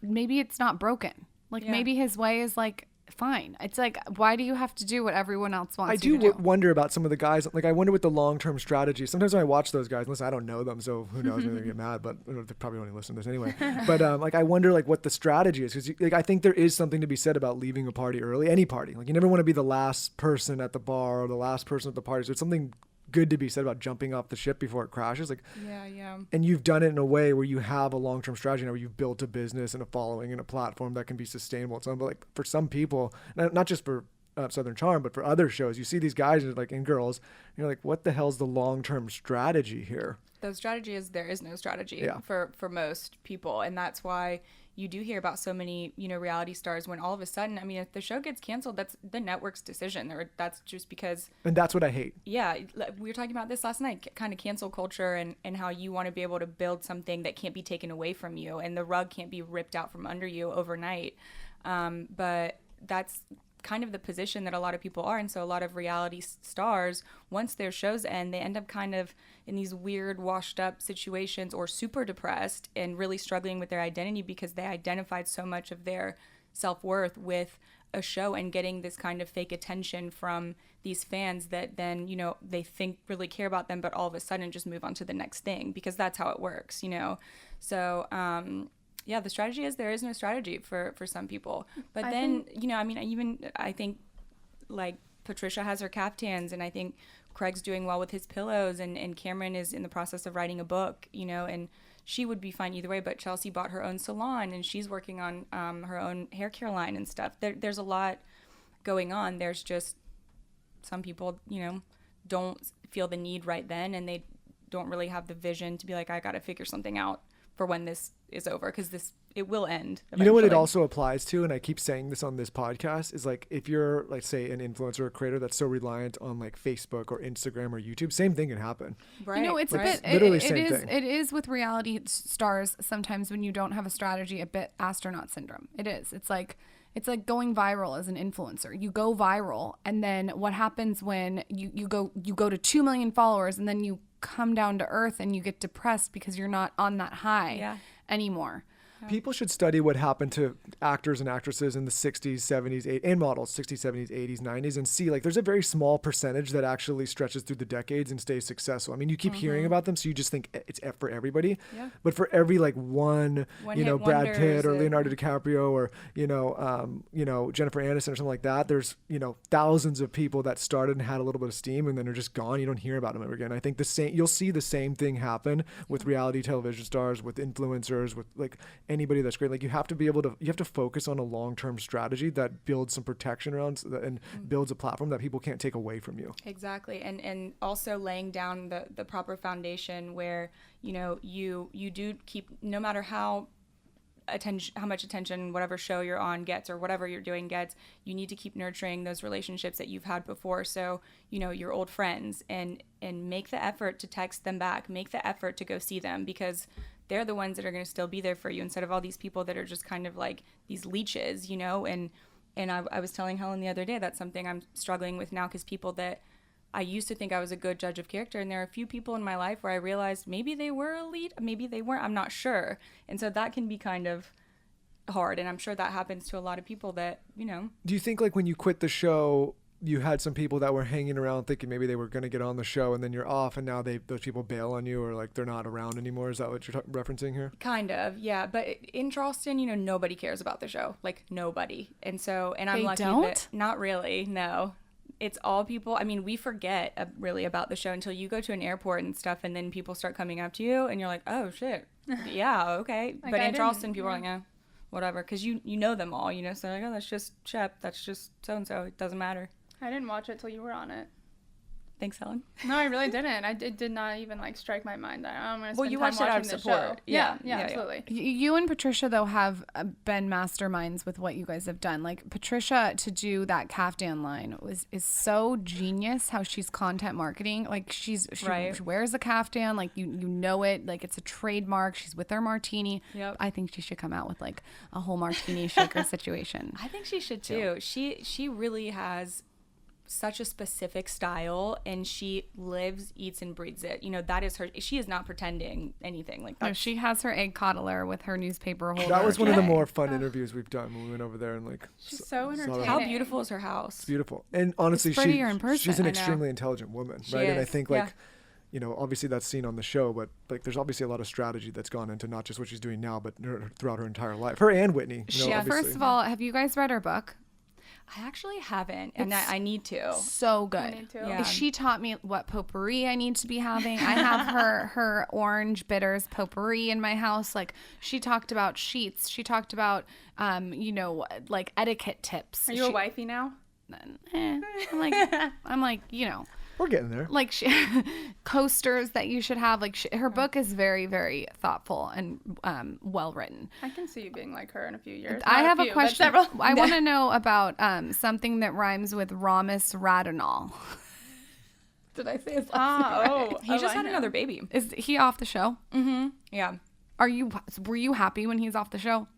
broken. Like, Yeah. maybe his way is like fine. It's like, why do you have to do what everyone else wants I you do to do? wonder about some of the guys. Like, I wonder what the long-term strategy. Sometimes when I watch those guys, listen, I don't know them, so who knows? Maybe they get mad, but they probably only listen to this anyway. But like, I wonder like what the strategy is, because like I think there is something to be said about leaving a party early. Any party, like you never want to be the last person at the bar or the last person at the party. So it's something good to be said about jumping off the ship before it crashes. Like, Yeah. and you've done it in a way where you have a long-term strategy now, where you've built a business and a following and a platform that can be sustainable. But like for some people, not just for Southern Charm, but for other shows, you see these guys like and girls, and you're like, what the hell's the long-term strategy here? The strategy is there is no strategy Yeah. for most people, and that's why you do hear about so many, you know, reality stars when all of a sudden, I mean, if the show gets canceled, that's the network's decision, or that's just because. And that's what I hate. Yeah, we were talking about this last night, kind of cancel culture and how you want to be able to build something that can't be taken away from you, and the rug can't be ripped out from under you overnight. But that's kind of the position that a lot of people are. And so a lot of reality stars, once their shows end, they end up kind of in these weird washed up situations or super depressed and really struggling with their identity because they identified so much of their self-worth with a show and getting this kind of fake attention from these fans that then, you know, they think really care about them, but all of a sudden just move on to the next thing because that's how it works, you know? So, yeah, the strategy is there is no strategy for some people. But then, you know, I mean, I think like Patricia has her caftans, and I think Craig's doing well with his pillows, and Cameron is in the process of writing a book, you know, and she would be fine either way. But Chelsea bought her own salon, and she's working on her own hair care line and stuff. There's a lot going on. There's just some people, you know, don't feel the need right then, and they don't really have the vision to be like, I got to figure something out for when this is over, because it will end eventually. You know what it also applies to, and I keep saying this on this podcast, is like if you're like say an influencer or creator that's so reliant on like Facebook or Instagram or YouTube, same thing can happen. Right. You know, it's right. a bit literally it same is thing. it is with reality stars sometimes when you don't have a strategy, a bit astronaut syndrome. It is. It's like going viral as an influencer. You go viral, and then what happens when you go to 2 million followers, and then you come down to earth and you get depressed because you're not on that high anymore. People should study what happened to actors and actresses in the 60s, 70s, and models, 60s, 70s, 80s, 90s, and see, like, there's a very small percentage that actually stretches through the decades and stays successful. I mean, you keep hearing about them, so you just think it's for everybody. Yeah. But for every, like, one Brad Pitt or Leonardo DiCaprio or, Jennifer Aniston or something like that, there's, thousands of people that started and had a little bit of steam and then are just gone. You don't hear about them ever again. I think you'll see the same thing happen with reality television stars, with influencers, with, like, anybody that's great. Like, you have to focus on a long-term strategy that builds some protection around and builds a platform that people can't take away from you. Exactly. And also laying down the proper foundation where, you do keep, no matter how much attention whatever show you're on gets or whatever you're doing gets, you need to keep nurturing those relationships that you've had before. So, your old friends, and make the effort to text them back, make the effort to go see them, because they're the ones that are going to still be there for you, instead of all these people that are just kind of like these leeches, and I was telling Helen the other day, that's something I'm struggling with now, because people that I used to think I was a good judge of character, and there are a few people in my life where I realized maybe they were elite, maybe they weren't, I'm not sure. And so that can be kind of hard, and I'm sure that happens to a lot of people that, Do you think, like, when you quit the show, you had some people that were hanging around thinking maybe they were going to get on the show, and then you're off, and now those people bail on you, or like they're not around anymore? Is that what you're referencing here? Kind of, yeah. But in Charleston, nobody cares about the show, like nobody. And I'm lucky that not really. No, it's all people. I mean, we forget really about the show until you go to an airport and stuff, and then people start coming up to you, and you're like, oh shit, yeah, okay. Like, but in Charleston, people are like, whatever, because you know them all, so like, oh, that's just Shep, that's just so and so. It doesn't matter. I didn't watch it till you were on it. Thanks, Helen. No, I really didn't. It did not even like strike my mind that I'm going to spend you time watched it out of watching support. Show. Yeah, absolutely. You and Patricia, though, have been masterminds with what you guys have done. Like, Patricia, to do that caftan line is so genius how she's content marketing. Like, she wears a caftan, like you know it, like it's a trademark. She's with her martini. Yep. I think she should come out with like a whole martini shaker situation. I think she should too. She really has such a specific style, and she lives, eats, and breathes it. That is her. She is not pretending anything like that. No, she has her egg coddler with her newspaper holder. That was one of the more fun interviews we've done when we went over there, and like, she's so entertaining. How beautiful is her house? It's beautiful, and honestly, it's prettier in person. She's an extremely intelligent woman, right? She is. And I think obviously that's seen on the show, but like there's obviously a lot of strategy that's gone into not just what she's doing now, but throughout her entire life. Her and Whitney. First of all, have you guys read her book? I actually haven't, and I need to. So good. I need to. Yeah. She taught me what potpourri I need to be having. I have her orange bitters potpourri in my house. Like, she talked about sheets. She talked about, like etiquette tips. Are you a wifey now? I'm like, we're getting there. Like, coasters that you should have. Like, her book is very, very thoughtful and well written. I can see you being like her in a few years. I have a question. I want to know about something that rhymes with Ramis Radonol. Did I say his last name? Oh, he just had another baby. Is he off the show? Mm-hmm. Yeah. Were you happy when he's off the show?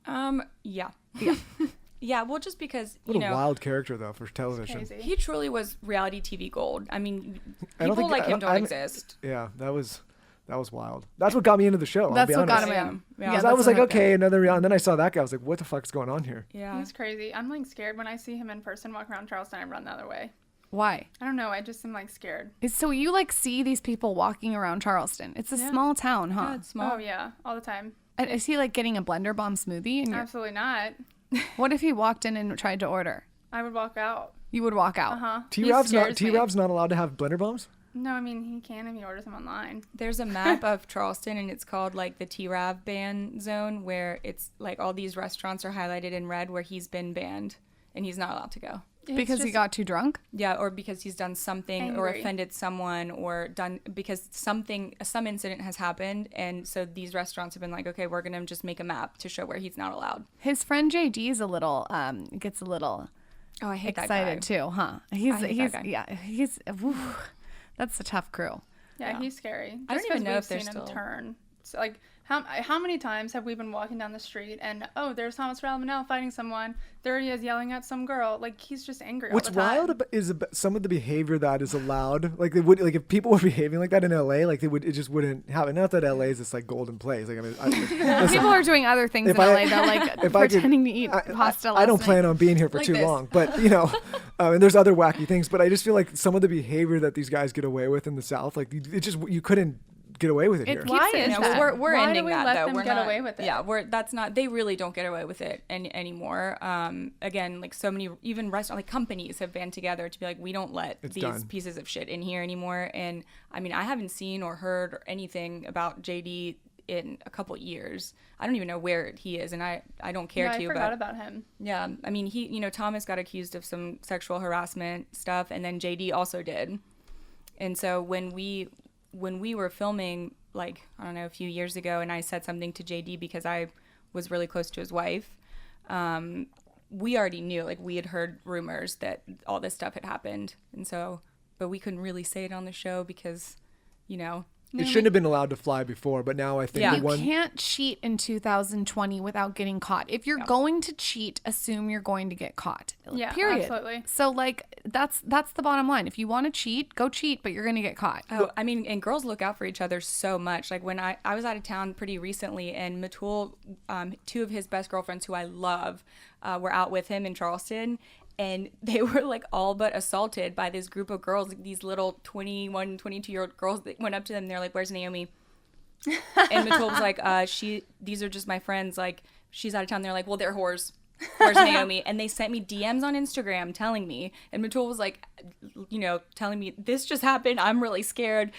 Yeah. Yeah, well, just because, What a wild character, though, for television. He truly was reality TV gold. I mean, people like him don't exist. Yeah, that was wild. That's what got me into the show. That's what got him in. Because I was like, okay, another reality. And then I saw that guy. I was like, what the fuck's going on here? Yeah. He's crazy. I'm like scared when I see him in person walking around Charleston. I run the other way. Why? I don't know. I just am like scared. So you like see these people walking around Charleston. It's a small town, huh? Yeah, it's small. Oh, yeah. All the time. Is he like getting a blender bomb smoothie? Absolutely not. What if he walked in and tried to order? I would walk out. You would walk out. Uh-huh. T-Rav's not allowed to have blender bombs? No, I mean, he can if he orders them online. There's a map of Charleston, and it's called like the T-Rav ban zone, where it's like all these restaurants are highlighted in red where he's been banned and he's not allowed to go. Because he got too drunk? Yeah, or because he's done something or offended someone, or done because some incident has happened, and so these restaurants have been like, okay, we're gonna just make a map to show where he's not allowed. His friend JD's a little gets a little I hate excited that guy. too, huh? He's that's a tough crew. Yeah, he's scary. I don't even know if they're seen him turn like, how many times have we been walking down the street and, oh, there's Thomas Ravenel fighting someone. There he is yelling at some girl. Like, he's just angry all the time. What's wild is some of the behavior that is allowed. Like, they would, like, if people were behaving like that in LA, like, it just wouldn't happen. Not that LA is this, like, golden place. Like, I mean, listen, people are doing other things in LA though, like pretending to eat pasta. I don't plan on being here for too long, but, you know, and there's other wacky things. But I just feel like some of the behavior that these guys get away with in the South, like, you couldn't get away with it here. Why is that? We're Why ending do we that let though. them We're get not, away with it? Yeah, that's not. They really don't get away with it anymore. Again, like so many, even restaurant like companies have band together to be like, we don't let these pieces of shit in here anymore. And I mean, I haven't seen or heard anything about JD in a couple years. I don't even know where he is, and I don't care to. I forgot about him. Yeah, I mean, Thomas got accused of some sexual harassment stuff, and then JD also did. And so when we were filming, like, I don't know, a few years ago, and I said something to JD because I was really close to his wife, we already knew, like, we had heard rumors that all this stuff had happened. And so, but we couldn't really say it on the show because, you know. It shouldn't have been allowed to fly before, but now I think you can't cheat in 2020 without getting caught. If you're going to cheat, assume you're going to get caught. Yeah, period. Absolutely. So like that's the bottom line. If you want to cheat, go cheat, but you're going to get caught. Oh, I mean, and girls look out for each other so much. Like when I was out of town pretty recently, and Matul, two of his best girlfriends who I love, were out with him in Charleston. And they were like all but assaulted by this group of girls, like these little 21, 22-year-old girls that went up to them. They're like, "Where's Naomie?" And Matul was like, these are just my friends. Like, she's out of town. They're like, "Well, they're whores. Where's Naomie?" And they sent me DMs on Instagram telling me. And Matul was like, telling me, "This just happened. I'm really scared.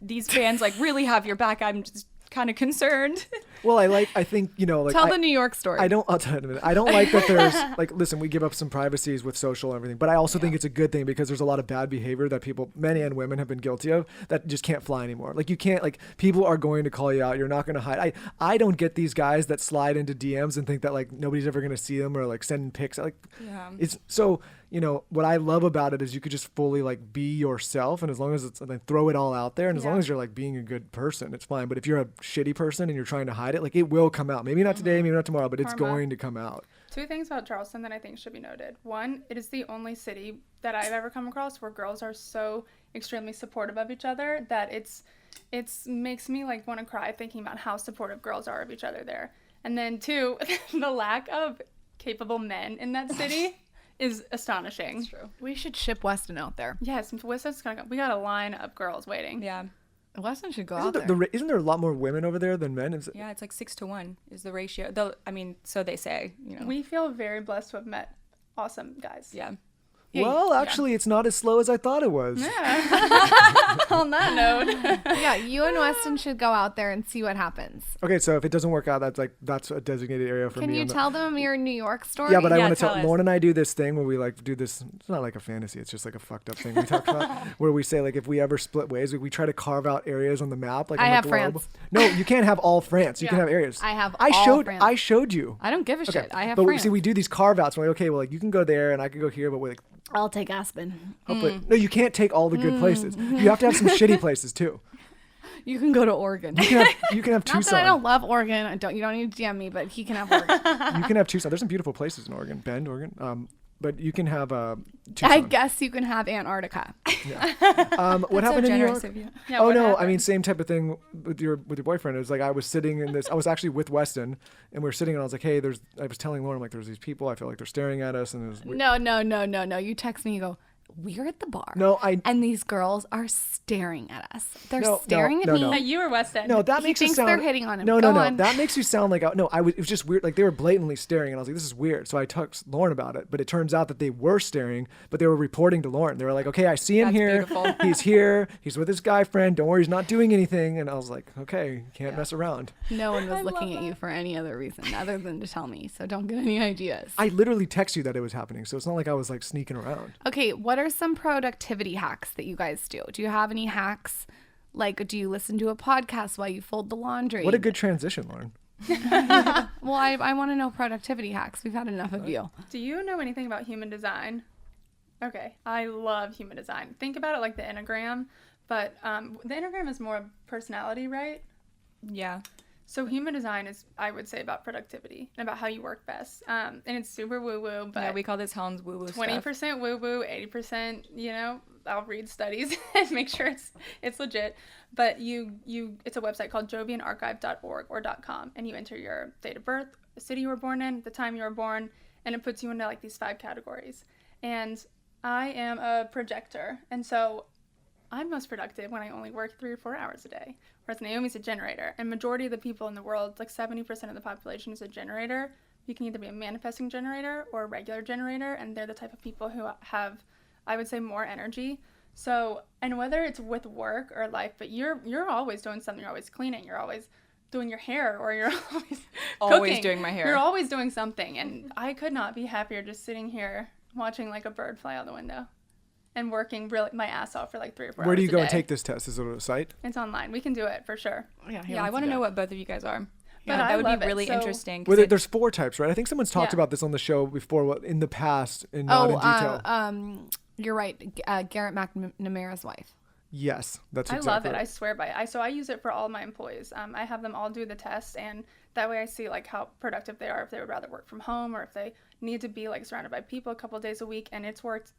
These fans like really have your back. I'm just kind of concerned." Well, I think, like, tell the New York story. I'll tell you in a minute. I don't like that there's like, listen, we give up some privacies with social and everything, but I also think it's a good thing because there's a lot of bad behavior that people, men and women, have been guilty of that just can't fly anymore. Like, you can't, like, people are going to call you out. You're not going to hide. I don't get these guys that slide into DMs and think that like nobody's ever going to see them or like sending pics. Like, it's so. What I love about it is you could just fully like be yourself, and as long as it's like throw it all out there, and as long as you're like being a good person, it's fine. But if you're a shitty person and you're trying to hide it, like, it will come out. Maybe not today, maybe not tomorrow, but it's going to come out. Two things about Charleston that I think should be noted. One, it is the only city that I've ever come across where girls are so extremely supportive of each other that it's makes me like want to cry thinking about how supportive girls are of each other there. And then two, the lack of capable men in that city is astonishing. That's true. We should ship Weston out there. Yes, Weston's gonna go. We got a line of girls waiting. Yeah. Weston should go out there. Isn't there a lot more women over there than men? Yeah, it's like 6-1 is the ratio. Though, I mean, so they say. We feel very blessed to have met awesome guys. Yeah. Well, actually, it's not as slow as I thought it was. Yeah. On that note. Yeah, you and Weston should go out there and see what happens. Okay, so if it doesn't work out, that's a designated area for me. Can you tell them your New York story? Yeah, but I want to tell Lauren and I do this thing where we like do this. It's not like a fantasy. It's just like a fucked up thing we talk about where we say like if we ever split ways, we try to carve out areas on the map. Like I on have the globe. France. No, you can't have all France. You can have areas. France. I showed you. I don't give a shit. I have but France. See, we do these carve outs. We're like, okay, well, like you can go there and I can go here, but we're like, I'll take Aspen. hopefully, no, you can't take all the good places. You have to have some shitty places too. You can go to Oregon. You can have Tucson. Not that I don't love Oregon. You don't need to DM me, but he can have Oregon. You can have Tucson. There's some beautiful places in Oregon. Bend, Oregon. But you can have Tucson. I guess you can have Antarctica. Yeah. What happened in New York? Yeah, oh no, happened? I mean same type of thing with your boyfriend. It was like I was sitting in this. I was actually with Weston, and we were sitting, and I was like, hey, I was telling Lauren, like, there's these people. I feel like they're staring at us, and it was weird. No. You text me. You go, we're at the bar. No, and these girls are staring at us. They're No, staring at no, me. no. You were Weston. No, that He makes you thinks sound. they're hitting on him. No. Go on. That makes you sound like it was just weird. Like they were blatantly staring, and I was like, this is weird. So I texted Lauren about it, but it turns out that they were staring, but they were reporting to Lauren. They were like, okay, I see him That's here. beautiful. He's here. He's with his guy friend. Don't worry, he's not doing anything. And I was like, okay, can't mess around. No one was looking at you for any other reason other than to tell me. So don't get any ideas. I literally text you that it was happening, so it's not like I was like sneaking around. Okay, what are some productivity hacks that you guys do? Do you have any hacks? Like, do you listen to a podcast while you fold the laundry? What a good transition, Lauren. Well, I want to know productivity hacks. We've had enough of you. Do you know anything about human design? Okay, I love human design. Think about it like the Enneagram, but the Enneagram is more personality, right? Yeah. So human design is, I would say, about productivity and about how you work best. And it's super woo-woo, but Yeah, we call this Helen's woo-woo 20% stuff. woo-woo, 80%, I'll read studies and make sure it's legit. But it's a website called jovianarchive.org or .com, and you enter your date of birth, the city you were born in, the time you were born, and it puts you into like these 5 categories. And I am a projector, and so I'm most productive when I only work 3 or 4 hours a day. Whereas Naomie's a generator, and majority of the people in the world, like 70% of the population is a generator. You can either be a manifesting generator or a regular generator, and they're the type of people who have, I would say, more energy. So, and whether it's with work or life, but you're always doing something. You're always cleaning. You're always doing your hair, or you're always cooking. Doing my hair. You're always doing something, and I could not be happier just sitting here watching like a bird fly out the window. And working really my ass off for like 3 or 4 hours. Where do you go a and day. take this test? Is it a site? It's online. We can do it for sure. Yeah, I want to know what both of you guys are. But That I would love be it. really So- interesting. 'cause Well, there's 4 types, right? I think someone's talked Yeah. about this on the show before in the past and not in detail. You're right. Garrett McNamara's wife. Yes, that's I exactly love it. right. I swear by it. So I use it for all my employees. I have them all do the test, and that way I see like how productive they are, if they would rather work from home or if they need to be like surrounded by people a couple of days a week, and it's worked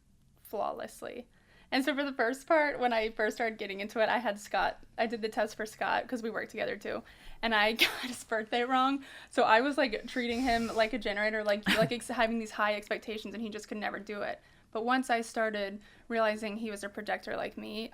flawlessly. And so for the first part, when I first started getting into it, I had Scott. I did the test for Scott because we work together too, and I got his birthday wrong. So I was like treating him like a generator, like having these high expectations, and he just could never do it. But once I started realizing he was a projector like me,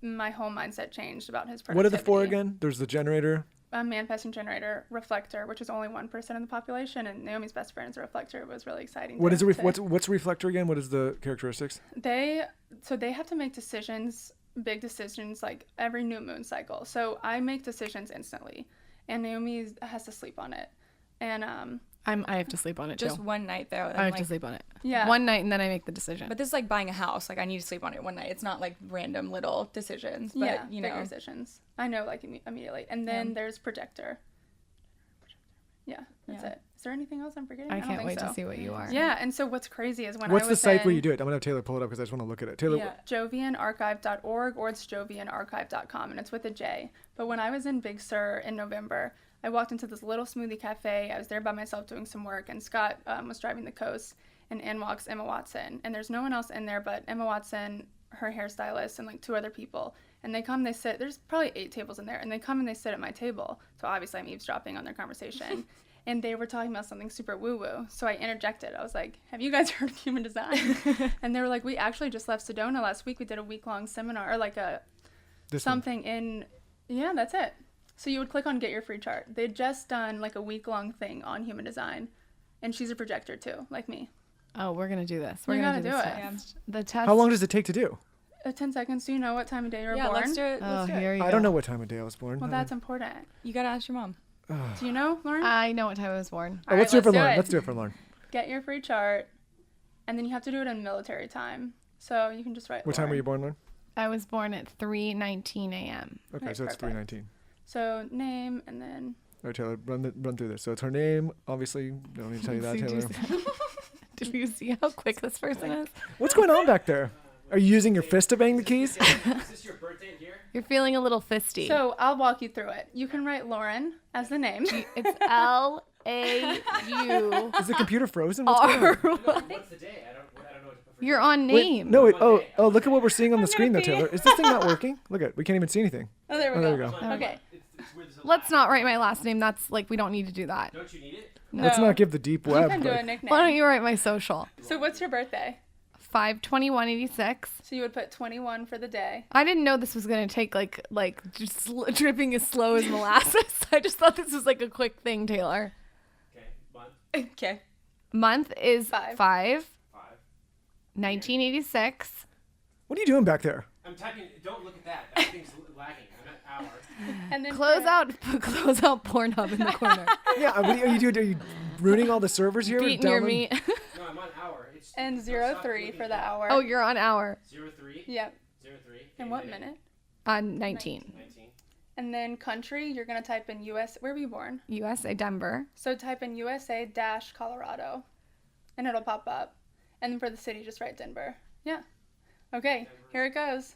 my whole mindset changed about his productivity. What are the 4 again? There's the generator. A manifesting generator, reflector, which is only 1% of the population, and Naomie's best friend is a reflector. It was really exciting. What is to- what's a reflector again? What is the characteristics? They have to make decisions, big decisions, like every new moon cycle. So I make decisions instantly, and Naomie has to sleep on it. And I have to sleep on it too. just one night though. I have to sleep on it. Yeah. One night and then I make the decision. But this is like buying a house. Like I need to sleep on it one night. It's not like random little decisions. But yeah, you bigger know, decisions. I know, like immediately. And then Yeah. there's projector. Yeah, that's Yeah. it. Is there anything else I'm forgetting? I don't can't think wait so. to see what you are. Yeah, and so what's crazy is when What's I the was site where in- you do it? I'm gonna have Taylor pull it up because I just want to look at it. Taylor, Yeah, jovianarchive.org, or it's jovianarchive.com, and it's with a J. But when I was in Big Sur in November, I walked into this little smoothie cafe. I was there by myself doing some work, and Scott was driving the coast, and in walks Emma Watson. And there's no one else in there but Emma Watson, her hairstylist, and like 2 other people. And they come, they sit, there's probably 8 tables in there, and they come and they sit at my table. So obviously I'm eavesdropping on their conversation. And they were talking about something super woo-woo. So I interjected. I was like, have you guys heard of human design? And they were like, we actually just left Sedona last week. We did a week-long seminar, or like something in, yeah, that's it. So you would click on Get Your Free Chart. They'd just done like a week-long thing on human design. And she's a projector too, like me. Oh, we're going to do this. We're You going to gotta do do this it. test. The test. how long does it take to do? 10 seconds. Do you know what time of day you were yeah, born? let's do it. Oh, Let's do it. here you go. I don't know what time of day I was born. Well, that's important. You gotta ask your mom. Do you know, Lauren? I know what time I was born. Oh, let's do it for let's do Lauren. it. Let's do it for Lauren. Get your free chart. And then you have to do it in military time. So you can just write What time were Lauren. you born, Lauren? I was born at 3:19 a.m. Okay, Okay, so it's perfect. 3:19. So name, and then All right, Taylor, run through this. So it's her name. Obviously, don't need to tell you that, Taylor. Did you see how quick this person is? What's going on back there? Are you using your fist to bang the keys? Is this your birthday here? You're feeling a little fisty. So I'll walk you through it. You can write Lauren as the name. It's LAU. Is the computer frozen? What's going on? What's the day? I don't know what to put for You're on Wait, name. no, wait. Oh, look at what we're seeing on the screen, though, Taylor. Is this thing not working? Look at it. We can't even see anything. Oh, there we Oh, go. there we go. Okay. It's weird, there's a Let's not write my last name. That's like, we don't need to do that. Don't you need it? Let's No. not give the deep You web. can do like- a nickname. Why don't you write my social? So what's your birthday? 5/21/86. So you would put 21 for the day. I didn't know this was gonna take like just dripping as slow as molasses. I just thought this was like a quick thing, Taylor. Okay, month, Okay. Month is 5. 5. 1986. What are you doing back there? I'm typing. Don't look at that. Everything's lagging. I'm at hour. And then Close for- out Pornhub in the corner. Yeah, what are you doing? Are you ruining all the servers here? Beating your Downloading- meat. No, I'm on hour. It's And don't 03 stop looking for at the that. hour. Oh, you're on hour. 03. Yep. 03. In what minute? 19. 19. And then country, you're going to type in US. Where were you born? USA, Denver. So type in USA-Colorado. And it'll pop up. And then for the city, just write Denver. Yeah. Okay, here it goes.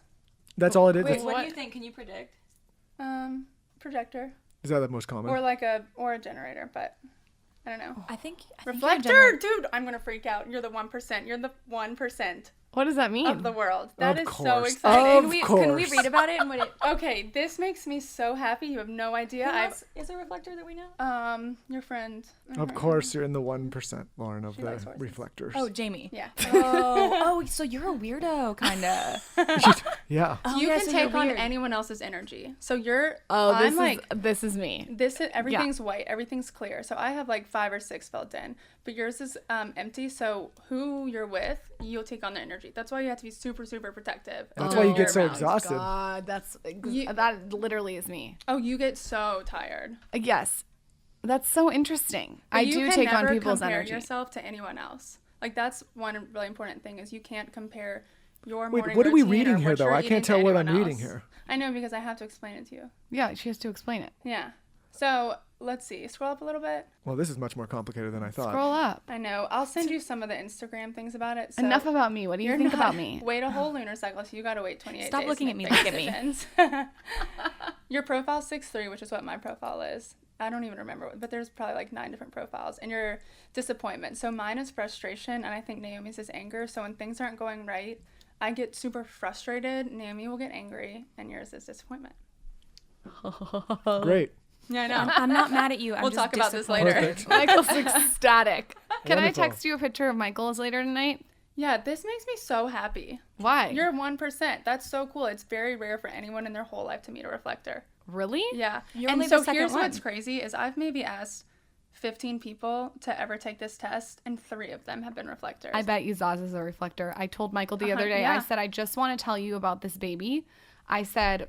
That's all it is. Wait, It's- what do you think? Can you predict? Projector. Is that the most common? Or like a generator, but I don't know. I think Reflector, dude, I'm gonna freak out. You're the 1%. You're the 1% What does that mean? of the world. That Of is so course. exciting. Can we read about it and what it? Okay, this makes me so happy. You have no idea. Who else is a reflector that we know? Your friend. Of course, you're in the 1%, Lauren, of She the likes horses. reflectors. Oh, Jamie. Yeah. Oh, so you're a weirdo, kind of. Yeah. You can so take you're on weird. anyone else's energy. So you're. Oh, I'm this is me. everything's white, everything's clear. So I have like 5 or 6 filled in, but yours is empty. So who you're with, you'll take on their energy. That's why you have to be super, super protective. That's why you get so year-round. exhausted. God, that literally is me. Oh, you get so tired. Yes, that's so interesting. But I you do can take on never people's compare energy. yourself to anyone else. Like that's one really important thing is you can't compare your Wait, morning what are we routine or reading here, what though? you're I eating can't to tell what I'm anyone reading else. here. I know because I have to explain it to you. Yeah, she has to explain it. Yeah. So let's see. Scroll up a little bit. Well, this is much more complicated than I thought. Scroll up. I know. I'll send you some of the Instagram things about it. So Enough about me. What do you think about me? Wait a whole lunar cycle, so you got to wait 28 days. Stop to looking at make me, big look at me. decisions. Your profile's 6'3", which is what my profile is. I don't even remember, but there's probably like 9 different profiles. And your disappointment. So mine is frustration, and I think Naomi's is anger. So when things aren't going right, I get super frustrated. Naomi will get angry, and yours is disappointment. Great. Yeah, I know. I'm not mad at you. I'm We'll just talk about this disappointed. later. Perfect. Michael's ecstatic. Can I Wonderful. text you a picture of Michael's later tonight? Yeah, this makes me so happy. Why? You're 1%. That's so cool. It's very rare for anyone in their whole life to meet a reflector. Really? Yeah. You're and only so the second here's one. what's crazy is I've maybe asked 15 people to ever take this test, and 3 of them have been reflectors. I bet you Zaz is a reflector. I told Michael the other day, yeah. I said, I just want to tell you about this baby. I said,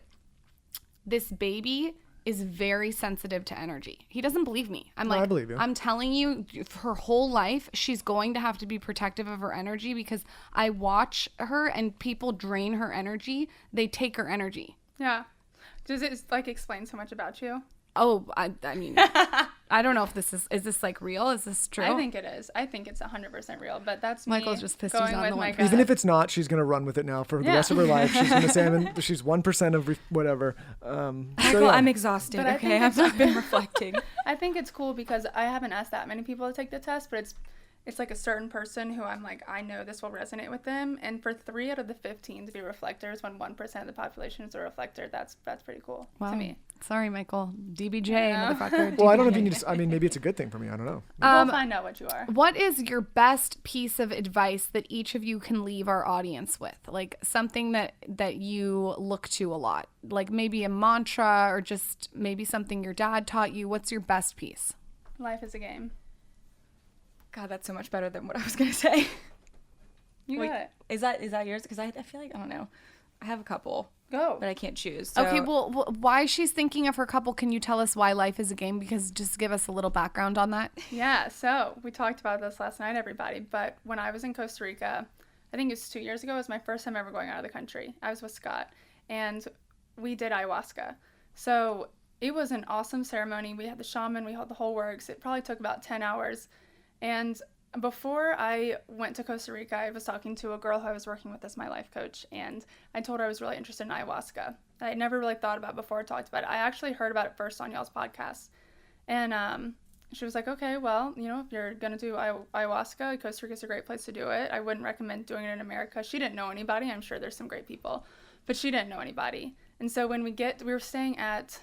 this baby is very sensitive to energy. He doesn't believe me. I'm No, like, I believe you. I'm telling you, her whole life, she's going to have to be protective of her energy because I watch her and people drain her energy. They take her energy. Yeah. Does it like explain so much about you? Oh, I mean, I don't know if is this like real? Is this true? I think it is. I think it's 100% real, but that's me Michael's just pissed he's going not with the my one. gut. Even if it's not, she's going to run with it now for the Yeah. rest of her life. She's going to say she's 1% of whatever. Michael, I'm exhausted. But I Okay, think I've been reflecting. I think it's cool because I haven't asked that many people to take the test, but it's like a certain person who I'm like, I know this will resonate with them. And for 3 out of the 15 to be reflectors when 1% of the population is a reflector, that's pretty cool Wow. to me. Sorry, Michael. DBJ, Yeah. motherfucker. Well, I don't know if you need to. I mean, maybe it's a good thing for me. I don't know. We'll find out what you are. What is your best piece of advice that each of you can leave our audience with? Like something that you look to a lot, like maybe a mantra or just maybe something your dad taught you. What's your best piece? Life is a game. God, that's so much better than what I was gonna say. You Wait, got it. Is that yours? Because I feel like I don't know. I have a couple, Go. but I can't choose. So. Okay, well, why she's thinking of her couple, can you tell us why life is a game? Because just give us a little background on that. Yeah, so we talked about this last night, everybody. But when I was in Costa Rica, I think it was 2 years ago, it was my first time ever going out of the country. I was with Scott, and we did ayahuasca. So it was an awesome ceremony. We had the shaman, we had the whole works. It probably took about 10 hours. And before I went to Costa Rica, I was talking to a girl who I was working with as my life coach, and I told her I was really interested in ayahuasca. I had never really thought about it before I talked about it. I actually heard about it first on y'all's podcast. And she was like, okay, well, you know, if you're going to do ayahuasca, Costa Rica's a great place to do it. I wouldn't recommend doing it in America. She didn't know anybody. I'm sure there's some great people, but she didn't know anybody. And so when we were staying at,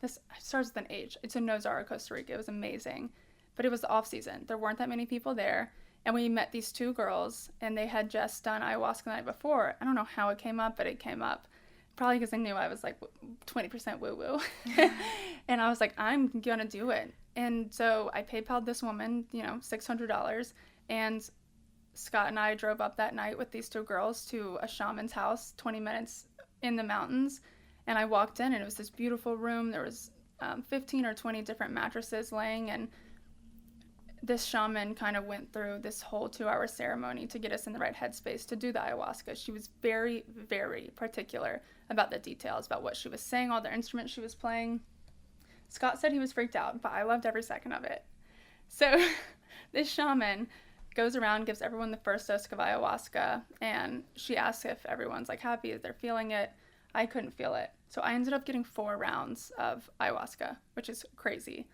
this starts with an H. It's in Nozara, Costa Rica. It was amazing. But it was the off season. There weren't that many people there. And we met these 2 girls, and they had just done ayahuasca the night before. I don't know how it came up, but it came up. Probably because I knew I was like 20% woo-woo. And I was like, I'm going to do it. And so I PayPal'd this woman, $600. And Scott and I drove up that night with these 2 girls to a shaman's house, 20 minutes in the mountains. And I walked in, and it was this beautiful room. There was 15 or 20 different mattresses laying, and this shaman kind of went through this whole 2-hour ceremony to get us in the right headspace to do the ayahuasca. She was very, very particular about the details, about what she was saying, all the instruments she was playing. Scott said he was freaked out, but I loved every second of it. So this shaman goes around, gives everyone the first dose of ayahuasca, and she asks if everyone's like happy, if they're feeling it. I couldn't feel it. So I ended up getting 4 rounds of ayahuasca, which is crazy.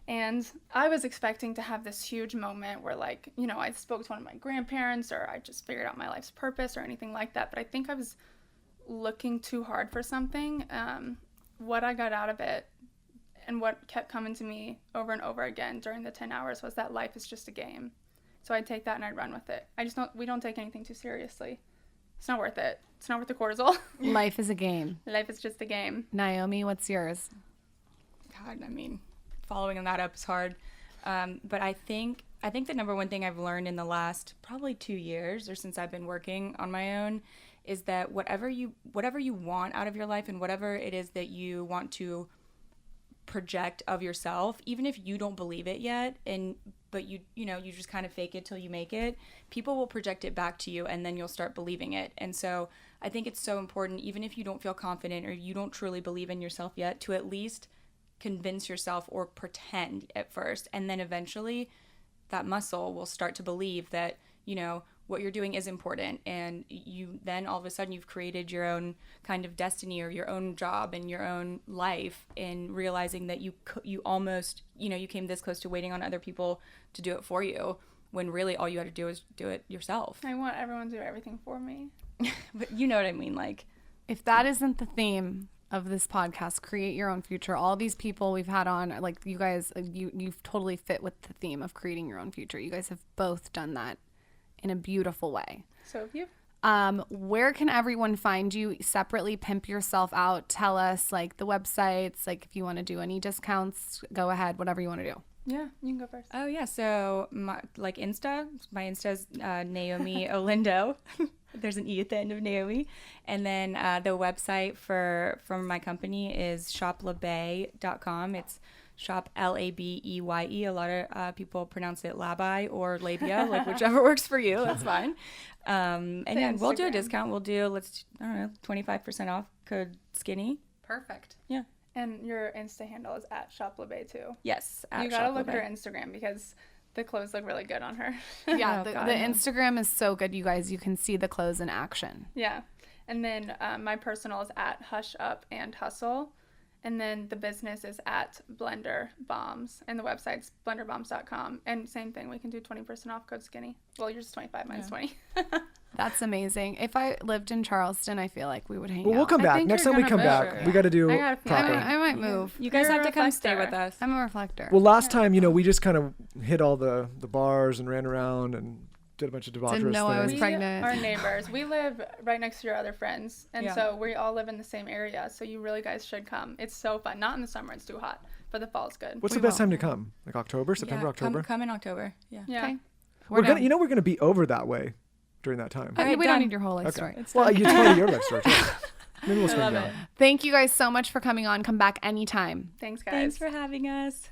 And I was expecting to have this huge moment where, like, you know, I spoke to one of my grandparents, or I just figured out my life's purpose or anything like that. But I think I was looking too hard for something. What I got out of it and what kept coming to me over and over again during the 10 hours was that life is just a game. So I'd take that and I'd run with it. We don't take anything too seriously. It's not worth it. It's not worth the cortisol. Life is a game. Life is just a game. Naomie, what's yours? God, I mean, following that up is hard. But I think the number one thing I've learned in the last probably 2 years, or since I've been working on my own, is that whatever you want out of your life, and whatever it is that you want to project of yourself, even if you don't believe it yet, but you just kind of fake it till you make it, people will project it back to you, and then you'll start believing it. And so I think it's so important, even if you don't feel confident or you don't truly believe in yourself yet, to at least convince yourself or pretend at first, and then eventually that muscle will start to believe that, you know, what you're doing is important, and you then all of a sudden you've created your own kind of destiny or your own job and your own life, and realizing that you almost, you know, you came this close to waiting on other people to do it for you, when really all you had to do is do it yourself. I want everyone to do everything for me. But you know what I mean, like, If that isn't the theme of this podcast, create your own future, all these people we've had on, like, you guys, you've totally fit with the theme of creating your own future. You guys have both done that in a beautiful way. So have you? Where can everyone find you separately? Pimp yourself out. Tell us, like, the websites, like, if you want to do any discounts, go ahead, whatever you want to do. Yeah, you can go first. oh yeah, so my Insta's Naomie Olindo. There's an E at the end of Naomie. And then the website for my company is shoplabeye.com. It's shop Labeye. A lot of people pronounce it labai or labia, like whichever works for you. That's fine. And yeah, we'll do a discount. We'll do 25% off, code skinny. Perfect. Yeah. And your Insta handle is at shoplabeye too. Yes. You gotta look at her Instagram because the clothes look really good on her. Yeah, Oh, the God. Instagram is so good, you guys. You can see the clothes in action. Yeah. And then my personal is at Hush Up and Hustle. And then the business is at Blender Bombs. And the website's blenderbombs.com. And same thing, we can do 20% off, code skinny. Well, yours is 25, mine's 20. That's amazing. If I lived in Charleston, I feel like we would hang Well, out. we'll come I back. think Next you're time we gonna come move. back, we got to do I gotta proper. I might move. You guys You're have a to come stay reflector. with us. I'm a reflector. Well, last time, you know, we just kind of hit all the bars and ran around and did a bunch of debaucherous Didn't know I was things. pregnant. We are neighbors. We live right next to your other friends. And Yeah. so we all live in the same area. So you really guys should come. It's so fun. Not in the summer, it's too hot. But the fall's good. What's We the best will. time to come? Like October, September, October? Come in October. Yeah. Yeah. Okay. We're down. gonna, you know, we're gonna be over that way during that time. All right, we don't done. need your whole life Okay. story. Well, it's part of your life story too. Maybe we'll swing love down. it. Thank you guys so much for coming on. Come back anytime. Thanks, guys. Thanks for having us.